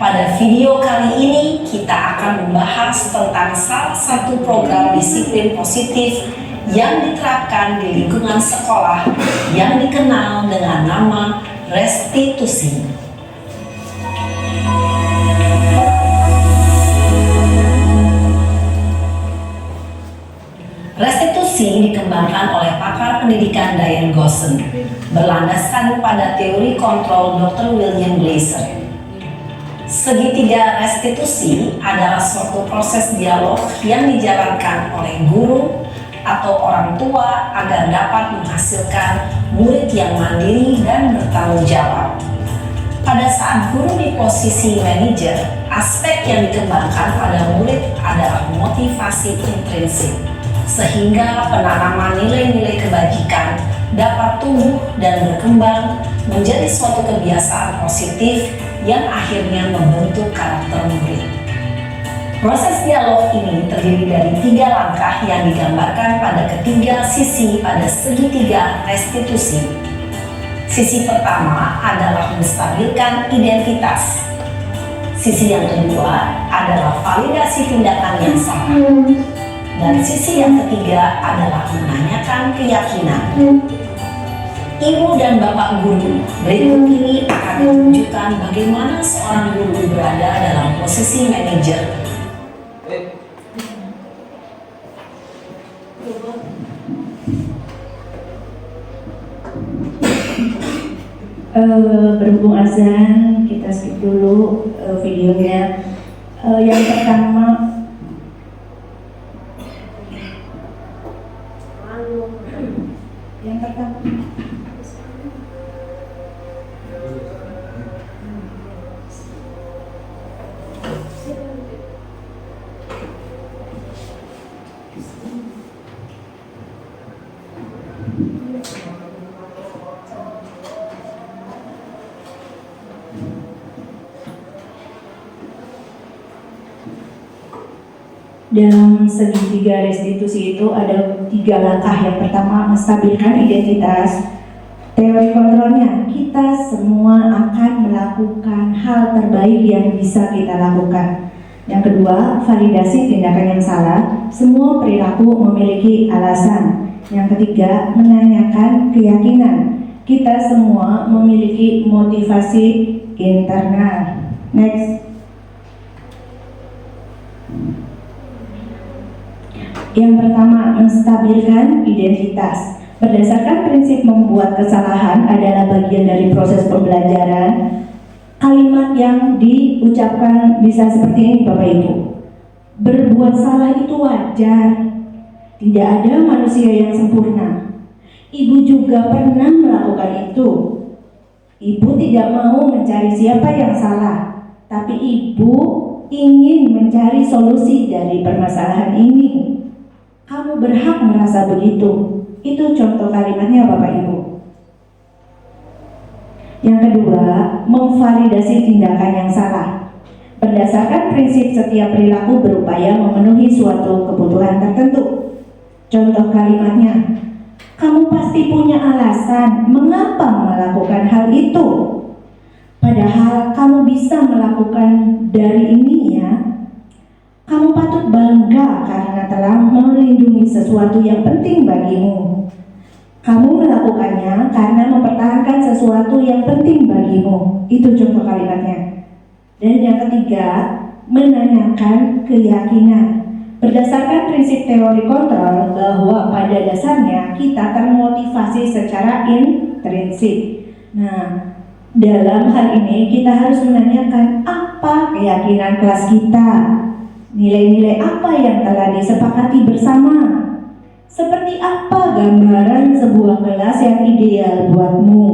Pada video kali ini kita akan membahas tentang salah satu program disiplin positif yang diterapkan di lingkungan sekolah yang dikenal dengan nama restitusi. Restitusi dikembangkan oleh pakar pendidikan Diane Gosson, berlandaskan pada teori kontrol Dr. William Glasser. Segitiga restitusi adalah suatu proses dialog yang dijalankan oleh guru atau orang tua agar dapat menghasilkan murid yang mandiri dan bertanggung jawab. Pada saat guru di posisi manajer, aspek yang dikembangkan pada murid adalah motivasi intrinsik, sehingga penanaman nilai-nilai kebajikan dapat tumbuh dan berkembang menjadi suatu kebiasaan positif yang akhirnya membentuk karakter murid. Proses dialog ini terdiri dari 3 langkah yang digambarkan pada ketiga sisi pada segitiga restitusi. Sisi pertama adalah menstabilkan identitas. Sisi yang kedua adalah validasi tindakan yang salah. Dan sisi yang ketiga adalah menanyakan keyakinan. Ibu dan Bapak guru, berikut ini akan menunjukkan bagaimana seorang guru berada dalam posisi manajer. Berhubung azan, kita skip dulu videonya. Yang pertama, dalam segitiga restitusi itu ada 3 langkah. Yang pertama, menstabilkan identitas. Teori kontrolnya, kita semua akan melakukan hal terbaik yang bisa kita lakukan. Yang kedua, validasi tindakan yang salah. Semua perilaku memiliki alasan. Yang ketiga, menanyakan keyakinan. Kita semua memiliki motivasi internal. Next. Yang pertama, menstabilkan identitas. Berdasarkan prinsip membuat kesalahan adalah bagian dari proses pembelajaran. Kalimat yang diucapkan bisa seperti ini Bapak Ibu. Berbuat salah itu wajar. Tidak ada manusia yang sempurna. Ibu juga pernah melakukan itu. Ibu tidak mau mencari siapa yang salah, tapi ibu ingin mencari solusi dari permasalahan ini. Kamu berhak merasa begitu. Itu contoh kalimatnya Bapak Ibu. Yang kedua, memvalidasi tindakan yang salah. Berdasarkan prinsip setiap perilaku berupaya memenuhi suatu kebutuhan tertentu. Contoh kalimatnya, kamu pasti punya alasan mengapa melakukan hal itu. Padahal kamu bisa melakukan dari ini ya. Kamu patut bangga karena telah melindungi sesuatu yang penting bagimu. Kamu melakukannya karena mempertahankan sesuatu yang penting bagimu. Itu contoh kalimatnya. Dan yang ketiga, menanyakan keyakinan. Berdasarkan prinsip teori kontrol bahwa pada dasarnya kita termotivasi secara intrinsik. Nah, dalam hal ini kita harus menanyakan apa keyakinan kelas kita. Nilai-nilai apa yang telah disepakati bersama? Seperti apa gambaran sebuah kelas yang ideal buatmu?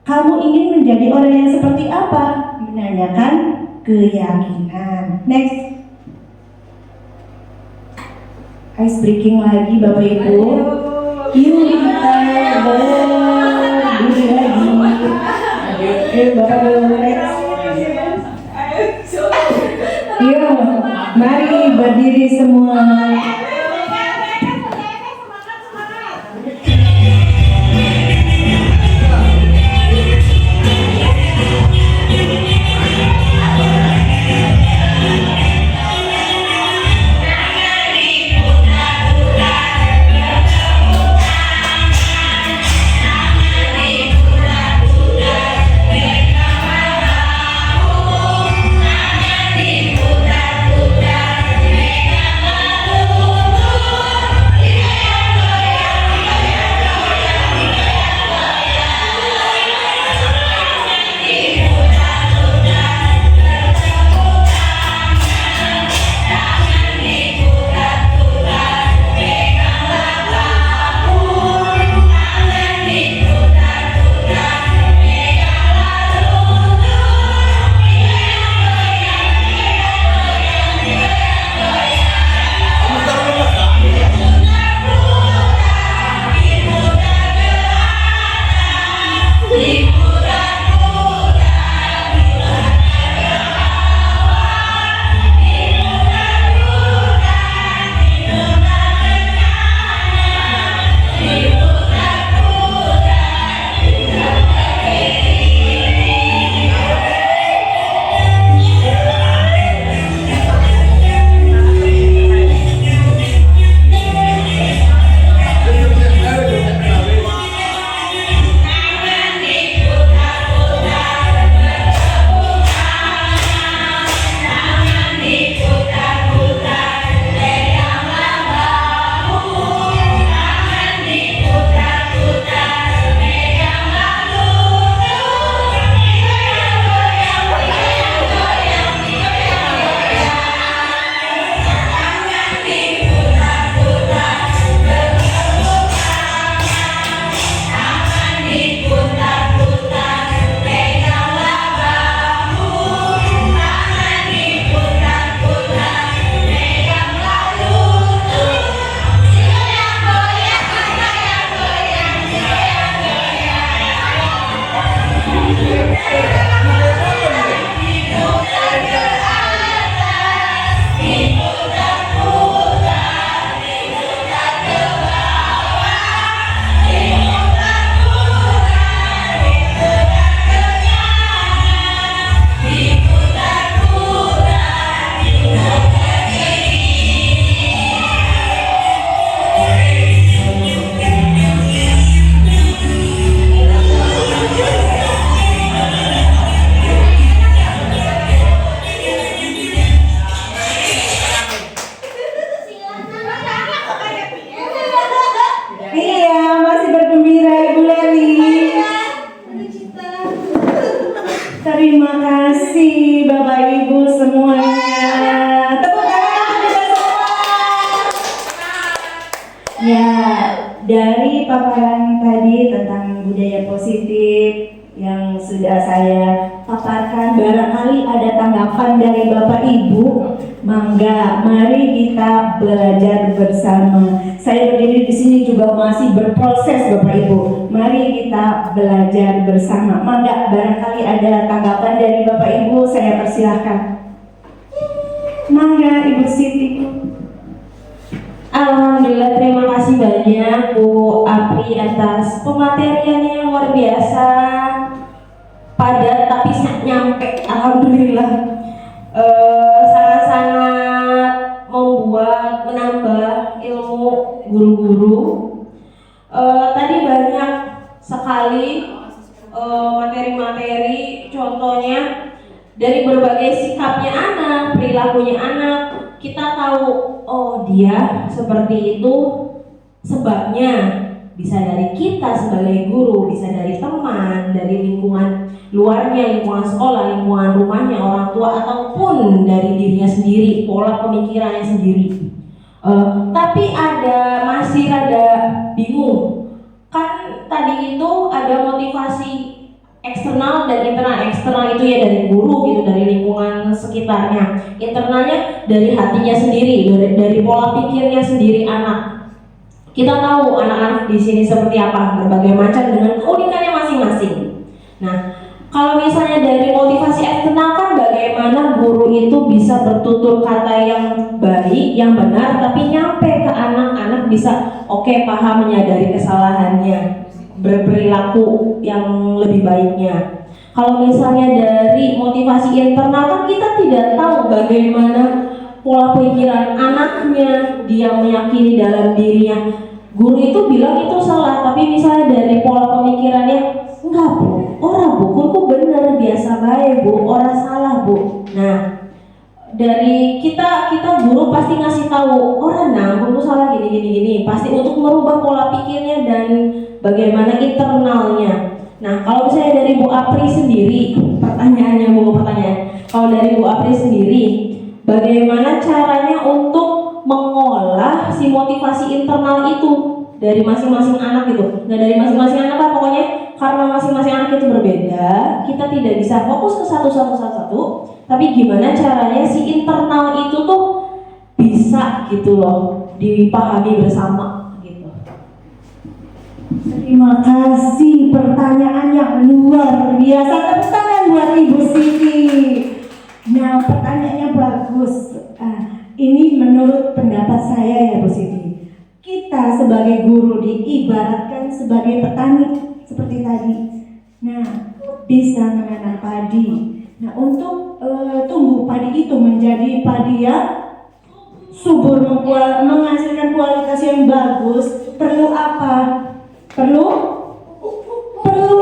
Kamu ingin menjadi orang yang seperti apa? Menanyakan keyakinan. Next. Ice breaking lagi Bapak Ibu. Yuk kita berdiri lagi. Bapak Ibu next. Yuk, mari berdiri semua. Terima kasih Bapak Ibu semuanya. Tepuk tangan untuk kita semua. Ya, dari paparan tadi tentang budaya positif yang sudah saya paparkan, barangkali ada tanggapan dari Bapak Ibu. Mangga, mari kita belajar bersama. Saya berdiri di sini juga masih berproses, Bapak Ibu. Mari kita belajar bersama. Mangga, barangkali ada tanggapan dari Bapak Ibu, saya persilahkan. Mangga, Ibu Siti. Alhamdulillah, terima kasih banyak Bu Apri atas pemateriannya yang luar biasa, padat tapi nyampe. Alhamdulillah, sangat-sangat perilakunya anak, kita tahu oh dia seperti itu sebabnya. Bisa dari kita sebagai guru, bisa dari teman, dari lingkungan luarnya, lingkungan sekolah, lingkungan rumahnya, orang tua, ataupun dari dirinya sendiri, pola pemikirannya sendiri. Tapi masih rada bingung. Kan tadi itu ada motivasi eksternal dan internal. Eksternal itu ya dari guru gitu, dari lingkungan sekitarnya. Internalnya dari hatinya sendiri, dari pola pikirnya sendiri anak. Kita tahu anak-anak di sini seperti apa, berbagai macam dengan keunikannya masing-masing. Nah, kalau misalnya dari motivasi eksternal kan bagaimana guru itu bisa bertutur kata yang baik, yang benar, tapi nyampe ke anak-anak bisa paham, menyadari kesalahannya, berperilaku yang lebih baiknya. Kalau misalnya dari motivasi internal kan kita tidak tahu bagaimana pola pikiran anaknya, dia meyakini dalam dirinya. Guru itu bilang itu salah, tapi misalnya dari pola pemikirannya, enggak bu, orang bu, kuku bener, biasa baik bu, orang salah bu. Nah, dari kita guru pasti ngasih tahu orang kuku salah gini, pasti untuk merubah pola pikirnya dan bagaimana internalnya. Nah, kalau misalnya dari Bu Apri sendiri, pertanyaannya kalau dari Bu Apri sendiri, bagaimana caranya untuk mengolah si motivasi internal itu dari masing-masing anak gitu? Nggak dari masing-masing anak lah, pokoknya karena masing-masing anak itu berbeda, kita tidak bisa fokus ke satu, tapi gimana caranya si internal itu tuh bisa gitu loh dipahami bersama gitu. Terima kasih, pertanyaan yang luar biasa. Tepuk tangan buat Ibu Siti. Nah, pertanyaannya bagus. Ini menurut pendapat saya ya Bu Siti. Kita sebagai guru diibaratkan sebagai petani seperti tadi. Nah, bisa menanam padi. Nah, untuk tumbuh padi itu menjadi padi yang subur, menghasilkan kualitas yang bagus, perlu apa? Perlu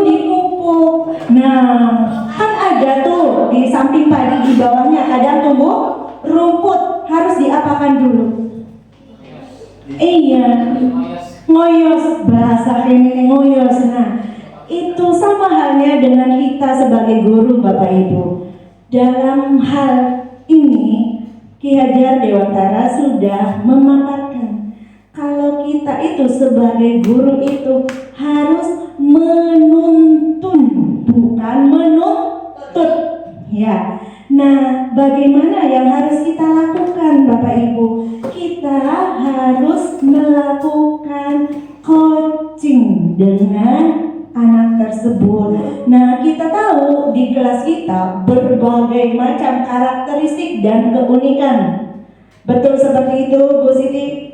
dipupuk. Nah, kan ada tuh di samping padi, di bawahnya kadang tumbuh rumput, harus diapakan dulu? Iya, ngoyos, bahasa ini ngoyos. Nah, itu sama halnya dengan kita sebagai guru Bapak Ibu. Dalam hal ini Ki Hajar Dewantara sudah memaparkan kalau kita itu sebagai guru itu harus menuntun, bukan menuntut, ya. Nah, bagaimana yang harus kita lakukan Bapak Ibu? Kita harus melakukan coaching dengan anak tersebut. Nah, kita tahu di kelas kita berbagai macam karakteristik dan keunikan. Betul seperti itu Bu Siti?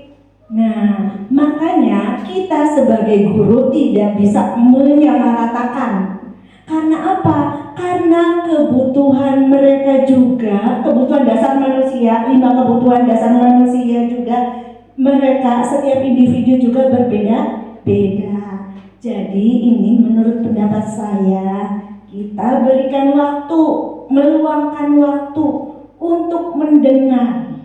Nah, makanya kita sebagai guru tidak bisa menyamaratakan. Karena apa? Karena kebutuhan mereka juga, kebutuhan dasar manusia, 5 kebutuhan dasar manusia juga, mereka setiap individu juga berbeda-beda. Jadi ini menurut pendapat saya, kita berikan waktu, meluangkan waktu untuk mendengar.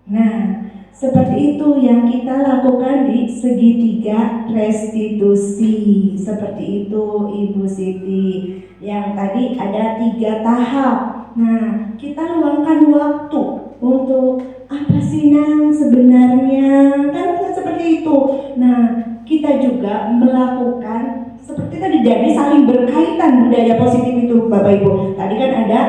Nah, seperti itu yang kita lakukan di segitiga restitusi. Seperti itu Ibu Siti. Yang tadi ada 3 tahap. Nah, kita luangkan waktu untuk apa sih Nang sebenarnya? Kan seperti itu. Nah, kita juga melakukan seperti tadi, jadi saling berkaitan budaya positif itu Bapak Ibu. Tadi kan ada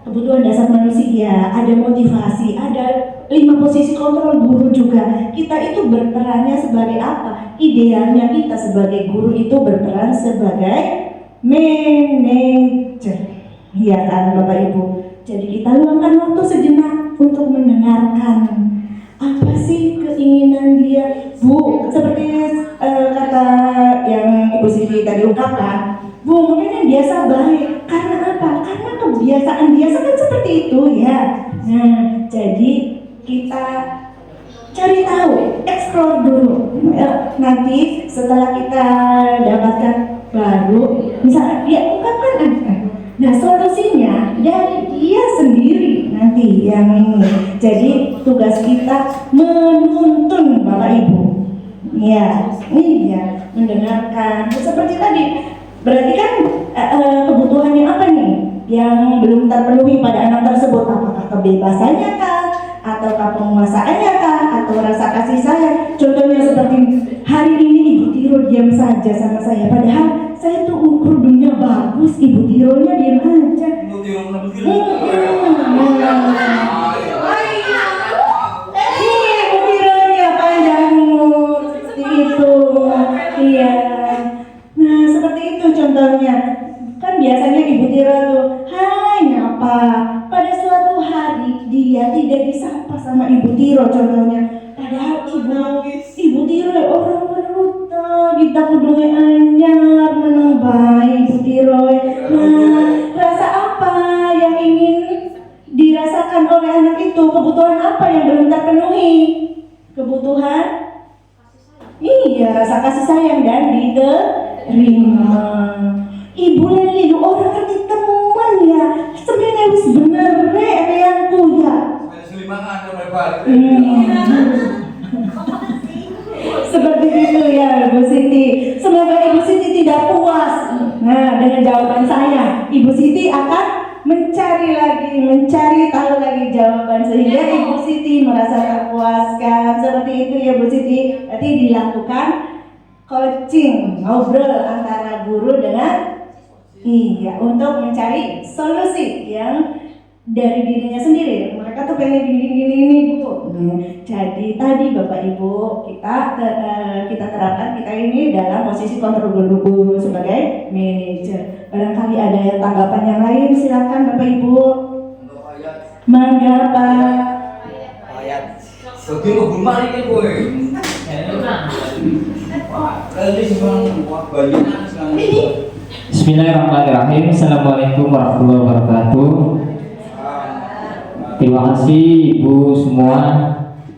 kebutuhan dasar manusia, ada motivasi, ada 5 posisi kontrol guru juga. Kita itu berperannya sebagai apa? Idealnya kita sebagai guru itu berperan sebagai manajer. Iya kan Bapak Ibu. Jadi kita luangkan waktu sejenak untuk mendengarkan apa sih keinginan dia, Bu. Seperti kata yang Ibu Siti tadi ungkapkan, Bu, mungkin yang biasa baik. Karena apa? Karena kebiasaan biasa kan seperti itu ya. Nah, jadi kita cari tahu, explore dulu. Nanti setelah kita dapatkan baru, misalnya dia ungkapkan, nah solusinya dari dia sendiri. nanti yang ini. Jadi tugas kita menuntun Bapak Ibu. Ya, ini ya mendengarkan. Seperti tadi, berarti kan kebutuhannya apa nih yang belum terpenuhi pada anak tersebut? Apakah kebebasannya kah? Ataukah penguasaannya kah? Atau rasa kasih sayang? Contohnya seperti hari ini Ibu Tiro diam saja sama saya, padahal saya tuh kerudungnya bagus, Ibu Tironya diam aja. Iya, Ibu Tironya panjang umur, seperti itu. Iya. Nah, seperti itu contohnya. Kan biasanya Ibu Tiro tuh, hai nyapa. Pada suatu hari dia tidak disapa sama Ibu Tiro contohnya. Padahal Ibu Tiro orang menuta, kita kudunge anyar menang baik Ibu Tiro. Nah, rasa apa yang ingin dirasakan oleh anak itu? Kebutuhan apa yang belum terpenuhi? Kebutuhan? Iya, rasa kasih sayang dan diterima. Ibu Leli lu orang ngerti teman ya. Sebenarnya wis bener ada yang kuya. Seperti itu ya Bu Siti. Semoga Ibu Siti tidak puas. Nah, dengan jawaban saya, Ibu Siti akan mencari tahu lagi jawaban sehingga Ibu Siti merasa terpuaskan. Seperti itu ya Bu Siti. Berarti dilakukan coaching, ngobrol antara guru dengan untuk mencari solusi yang dari dirinya sendiri. Mereka tuh pengen gini Bu. Jadi tadi Bapak Ibu kita terapkan kita ini dalam posisi kontrol guru sebagai manajer. Barangkali ada yang tanggapan yang lain, silakan Bapak Ibu. Mangga Pak. Ayat. Oke, mau gimana ini boy? Bismillahirrahmanirrahim. Assalamualaikum warahmatullahi wabarakatuh. Terima kasih Ibu semua,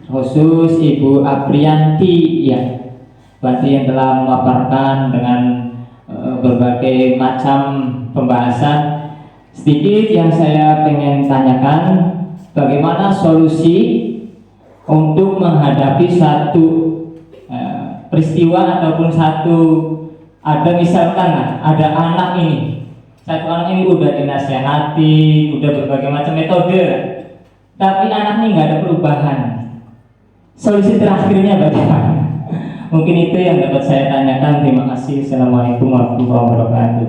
khusus Ibu Aprianti ya, berarti yang telah memaparkan dengan berbagai macam pembahasan. Sedikit yang saya pengen tanyakan, bagaimana solusi untuk menghadapi satu peristiwa ataupun ada misalkan ada anak ini, satu anak ini udah dinasihati, udah berbagai macam metode, tapi anak ini nggak ada perubahan. Solusi terakhirnya bagaimana? Mungkin itu yang dapat saya tanyakan. Terima kasih. Assalamualaikum warahmatullahi wabarakatuh.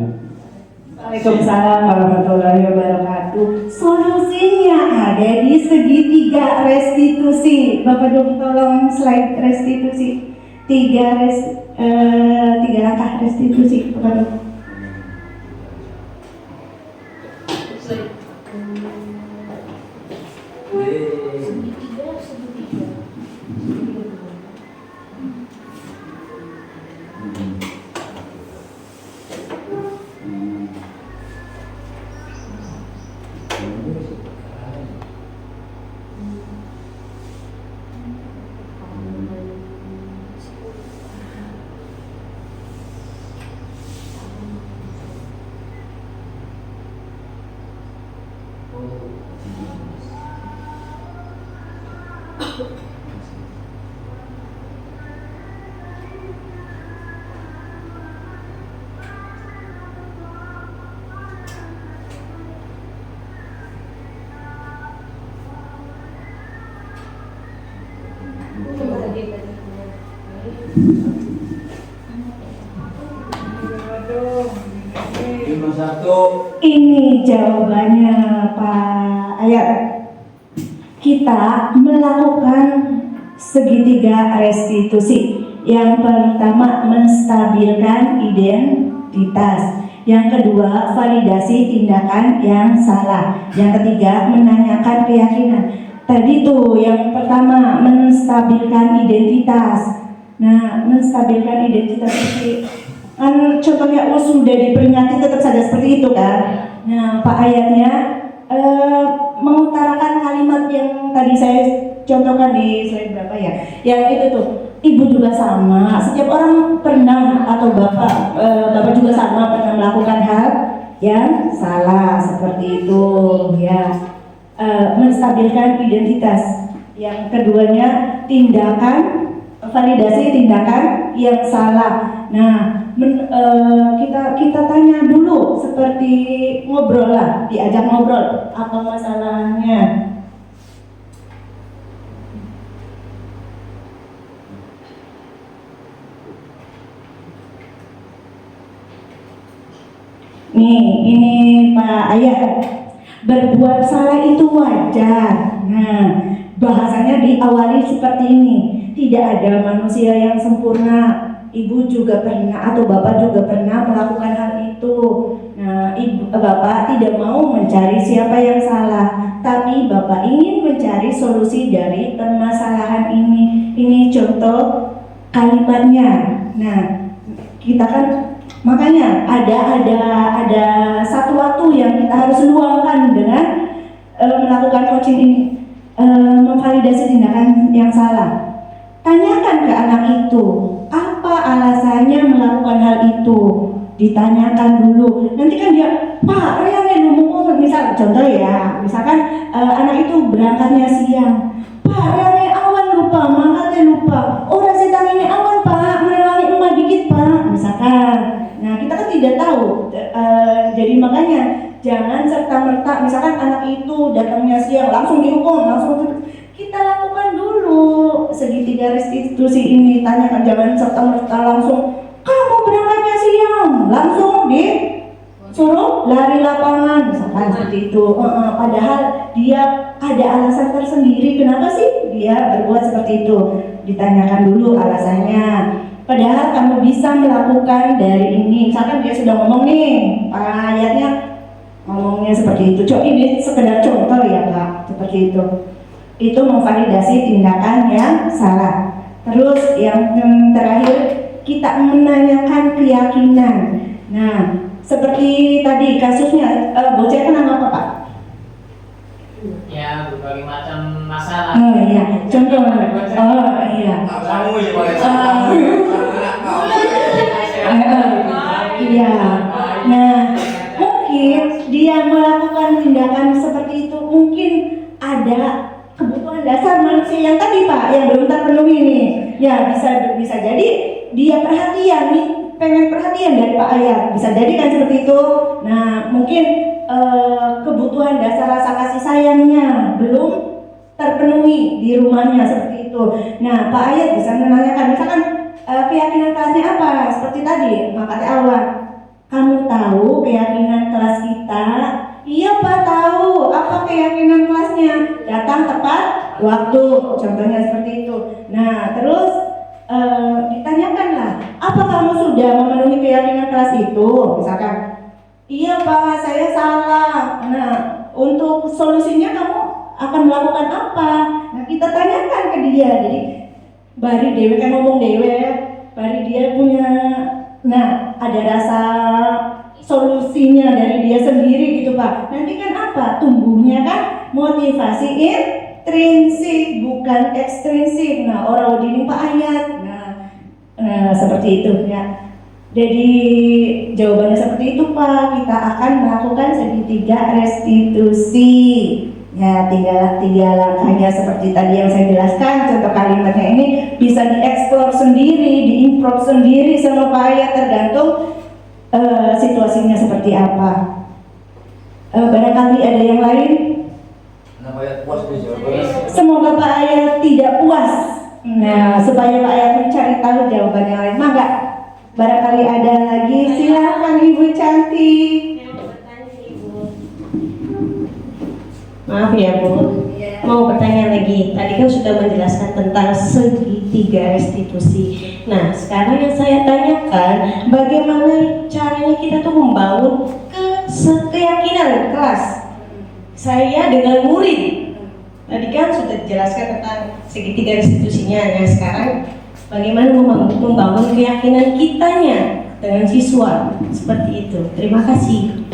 Waalaikumsalam warahmatullahi wabarakatuh. Solusinya ada di segitiga restitusi. Bapak Duk tolong slide restitusi. Tiga langkah restitusi Bapak Duk. Ini jawabannya Pak Ayat. Kita melakukan segitiga restitusi. Yang pertama, menstabilkan identitas. Yang kedua, validasi tindakan yang salah. Yang ketiga, menanyakan keyakinan. Tadi tuh yang pertama, menstabilkan identitas. Nah, menstabilkan identitas itu kan contohnya sudah diperingati tetap saja seperti itu kan. Nah, Pak Ayatnya mengutarakan kalimat yang tadi saya contohkan di slide berapa ya, yang itu tuh, Ibu juga sama, setiap orang pernah, atau Bapak juga sama pernah melakukan hal yang salah seperti itu ya. menstabilkan identitas. Yang keduanya validasi tindakan yang salah. Nah, kita tanya dulu, seperti ngobrol lah, diajak ngobrol, apa masalahnya? Nih, ini Pak Ayat, berbuat salah itu wajar. Nah, bahasanya diawali seperti ini, tidak ada manusia yang sempurna. Ibu juga pernah atau bapak juga pernah melakukan hal itu. Nah, bapak tidak mau mencari siapa yang salah, tapi bapak ingin mencari solusi dari permasalahan ini. Ini contoh kalimatnya. Nah, kita kan makanya ada satu waktu yang kita harus luangkan dengan melakukan coaching ini, memvalidasi tindakan yang salah. Tanyakan ke anak itu, apa alasannya melakukan hal itu? Ditanyakan dulu. Nanti kan dia, Pak, rene ngomong, misal contoh ya, misalkan anak itu berangkatnya siang. Pak, rene awan lupa, mangkatnya lupa. Orang setang ini awan, Pak, menelangi emak dikit, Pak, misalkan. Nah, kita kan tidak tahu. Jadi makanya jangan serta-merta, misalkan anak itu datangnya siang langsung dihukum, kita lakukan dulu segitiga restitusi ini. Tanyakan, jangan serta-merta langsung kamu berangkatnya siang, langsung disuruh lari lapangan, misalkan seperti itu. Padahal dia ada alasan tersendiri kenapa sih dia berbuat seperti itu. Ditanyakan dulu alasannya. Padahal kamu bisa melakukan dari ini. Misalkan dia sudah ngomong nih, ayatnya ngomongnya seperti itu. Ini sekedar contoh ya Kak, seperti itu. Itu memvalidasi tindakan yang salah. Terus yang terakhir, kita menanyakan keyakinan. Nah, seperti tadi kasusnya, bocah kenapa apa Pak? Ya, berbagai macam masalah. Oh iya, contoh. Oh iya. Iya. Nah, mungkin dia melakukan tindakan seperti itu, mungkin ada kebutuhan dasar manusia yang tadi Pak, yang belum terpenuhi nih. Ya bisa jadi dia perhatian nih, pengen perhatian dari Pak Ayat, bisa jadi kan seperti itu. Nah, mungkin kebutuhan dasar rasa kasih sayangnya belum terpenuhi di rumahnya seperti itu. Nah, Pak Ayat bisa menanyakan, misalkan keyakinan kelasnya apa? Seperti tadi, makanya awal, kamu tahu keyakinan kelas kita? Iya Pak, tahu. Apa keyakinan kelasnya? Datang tepat waktu, contohnya seperti itu. Nah, terus ditanyakanlah, apa kamu sudah memenuhi keyakinan kelas itu? Misalkan, iya Pak, saya salah. Nah, untuk solusinya kamu akan melakukan apa? Nah, kita tanyakan ke dia. Jadi bari dewe kan ngomong dewe, bari dia punya, nah ada rasa solusinya dari dia sendiri gitu Pak. Nanti kan apa? Tumbuhnya kan motivasi intrinsik bukan ekstrinsik. Nah, orang dini Pak Ayat. Nah, seperti itu ya. Jadi jawabannya seperti itu Pak. Kita akan melakukan segitiga restitusi. Ya, tiga langkahnya seperti tadi yang saya jelaskan. Contoh kalimatnya ini bisa dieksplor sendiri, diimprove sendiri sama Pak Ayat, tergantung situasinya seperti apa. Barangkali ada yang lain. Semoga Pak Ayat tidak puas. Nah, supaya Pak Ayat mencari tahu jawaban yang lain. Maka barangkali ada lagi, silakan Ibu cantik. Maaf ya Bu, mau bertanya lagi. Tadi kan sudah menjelaskan tentang segitiga restitusi. Nah, sekarang yang saya tanyakan, bagaimana caranya kita tuh membangun keyakinan kelas saya dengan murid. Tadi kan sudah dijelaskan tentang segitiga restitusinya. Nah, sekarang bagaimana membangun keyakinan kitanya dengan siswa seperti itu. Terima kasih.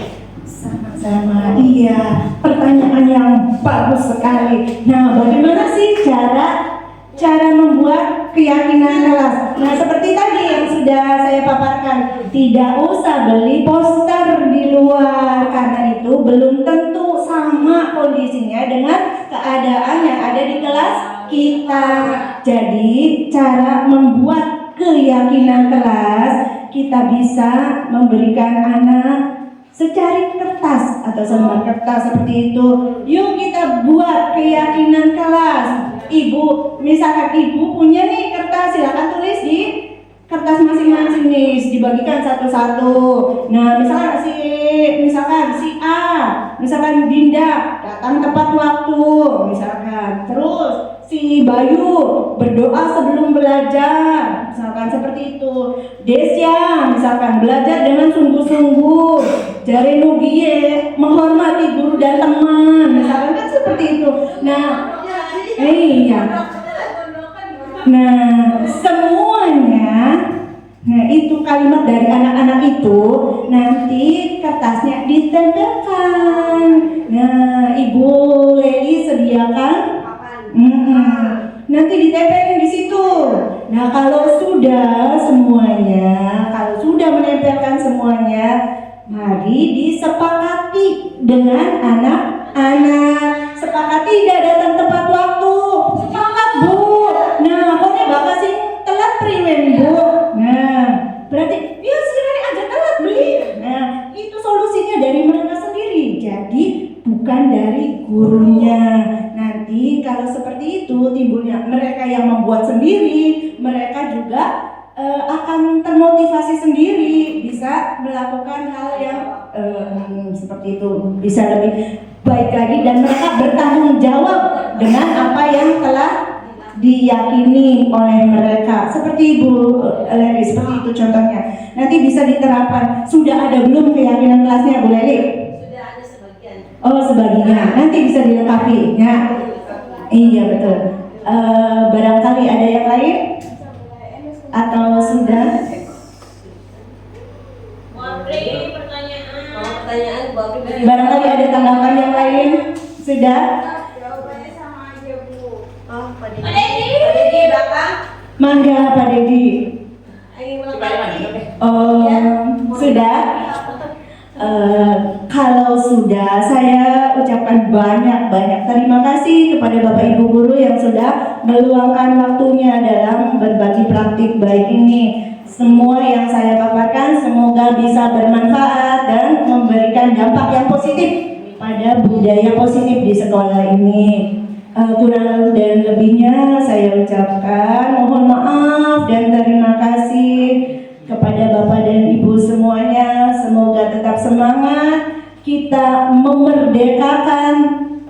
Sama-sama, iya, pertanyaan yang bagus sekali. Nah, bagaimana sih cara cara membuat keyakinan kelas. Nah, seperti tadi yang sudah saya paparkan, tidak usah beli poster di luar karena itu belum tentu sama kondisinya dengan keadaan yang ada di kelas kita. Jadi, cara membuat keyakinan kelas kita bisa memberikan anak secari kertas atau selembar kertas seperti itu. Yuk kita buat keyakinan kelas. Ibu, misalkan ibu punya nih kertas, silakan tulis di kertas masing-masing nih, dibagikan satu-satu. Nah, misalkan si A, misalkan Dinda datang tepat waktu, misalkan. Terus si Bayu berdoa sebelum belajar, misalkan seperti itu. Desya misalkan belajar dengan sungguh-sungguh. Jare Nugie menghormati guru dan teman, misalkan kan seperti itu. Nah, iya. Nah, semuanya, nah itu kalimat dari anak-anak itu nanti kertasnya ditempelkan. Nah, Ibu Leli sediakan nanti ditempelin di situ. Nah, kalau sudah menempelkan semuanya, mari disepakati dengan anak-anak. Sepakati tidak datang tepat waktu. Sepakat, Bu. Nah, pokoknya bakal sih telat primen, Bu. Nah, berarti dia sendiri aja telat beli. Nah, itu solusinya dari mereka sendiri. Jadi bukan dari gurunya. Nanti kalau seperti itu timbulnya mereka yang membuat sendiri, mereka juga akan termotivasi sendiri, bisa melakukan hal yang seperti itu, bisa lebih baik lagi dan mereka bertanggung jawab dengan apa yang telah diyakini oleh mereka. Seperti Ibu Leli, seperti itu contohnya. Nanti bisa diterapkan. Sudah ada belum keyakinan kelasnya, Bu Leli? Sudah ada sebagian. Oh, sebagian. Nanti bisa dilengkapi. Ya. Iya, betul. Barangkali ada yang lain? Atau sudah? Pertanyaan Barangkali ada tanggapan yang lain? Sudah? jawabannya sama aja, Bu. Oh, Pak Dedi belakang. Mangga Pak Dedi. Sudah? Kalau sudah, saya ucapkan banyak-banyak terima kasih kepada Bapak Ibu Guru yang sudah meluangkan waktunya dalam berbagi praktik baik ini. Semua yang saya paparkan semoga bisa bermanfaat dan memberikan dampak yang positif pada budaya positif di sekolah ini. Kurang dan lebihnya saya ucapkan mohon maaf dan terima kasih kepada Bapak dan Ibu semuanya. Semoga tetap semangat, kita memerdekakan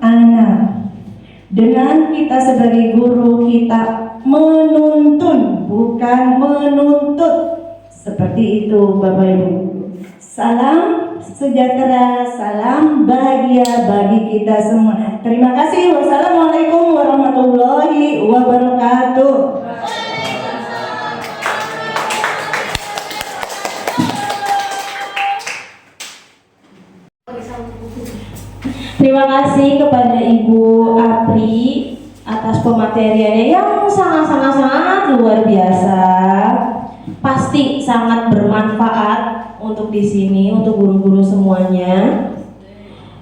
anak. Dengan kita sebagai guru, kita menuntun, bukan menuntut. Seperti itu Bapak Ibu. Salam sejahtera, salam bahagia bagi kita semua. Terima kasih. Wassalamualaikum warahmatullahi wabarakatuh. Terima kasih kepada Ibu Apri atas pemateriannya yang sangat luar biasa. Pasti sangat bermanfaat untuk di sini, untuk guru-guru semuanya.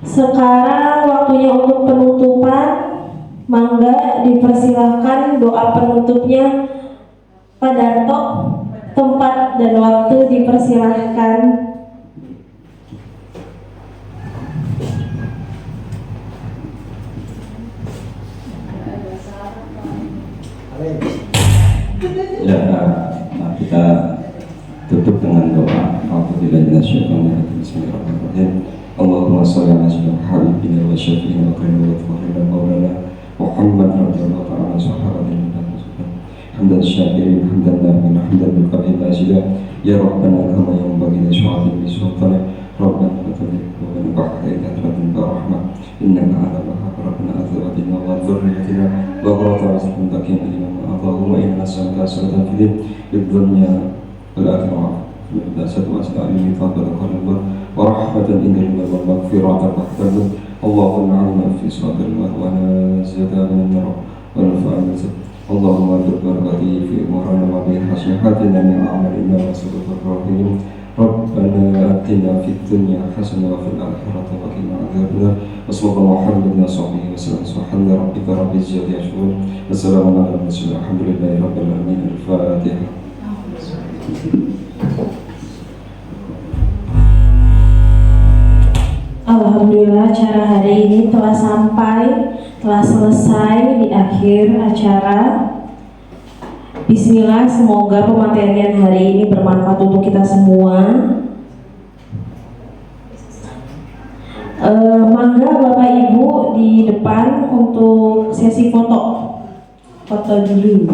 Sekarang waktunya untuk penutupan. Mangga dipersilahkan doa penutupnya Pak Darto. Tempat dan waktu dipersilahkan. Ya, kita tutup dengan doa. Bismillahirrahmanirrahim. Allahumma shalli ala sayyidina habibina wa syafi'ina wa qina wa tawfina maulana Muhammad radhiyallahu ta'ala sahabatin dan hamdan syakirin hamdan namin hamdan bil qalbi mazida ya rabbana kama yanbaghi li syu'atin bi sultanik rabbana fatadhik wa ba'da idratin rahmah innaka ala rabbana azwatina wa dhurriyyatina wa qurrata a'yunin taqina liman Allahumma inna nas'aluka salatan fid dunya wal akhirah Dasar wasna ini fadl qalbi wa rahmatan indal wa maghfiratan Allahumma inna fi sadrina wa nazatan min nar wa nafa'an اللهم ارزق بركته في أمورنا وبحسناتنا من أعمالنا وسلوك الرحيم. ربنا آتنا في الدنيا حسنة وفي الآخرة وقنا عذاب النار. وصلى الله محمد وصحبه وسلم. سبحان ربك رب العزة عما يصفون وسلام على المرسلين الحمد لله رب العالمين. الفاتحة. Alhamdulillah acara hari ini telah selesai di akhir acara. Bismillah, semoga pematerian hari ini bermanfaat untuk kita semua. Mangga Bapak Ibu di depan untuk sesi foto dulu.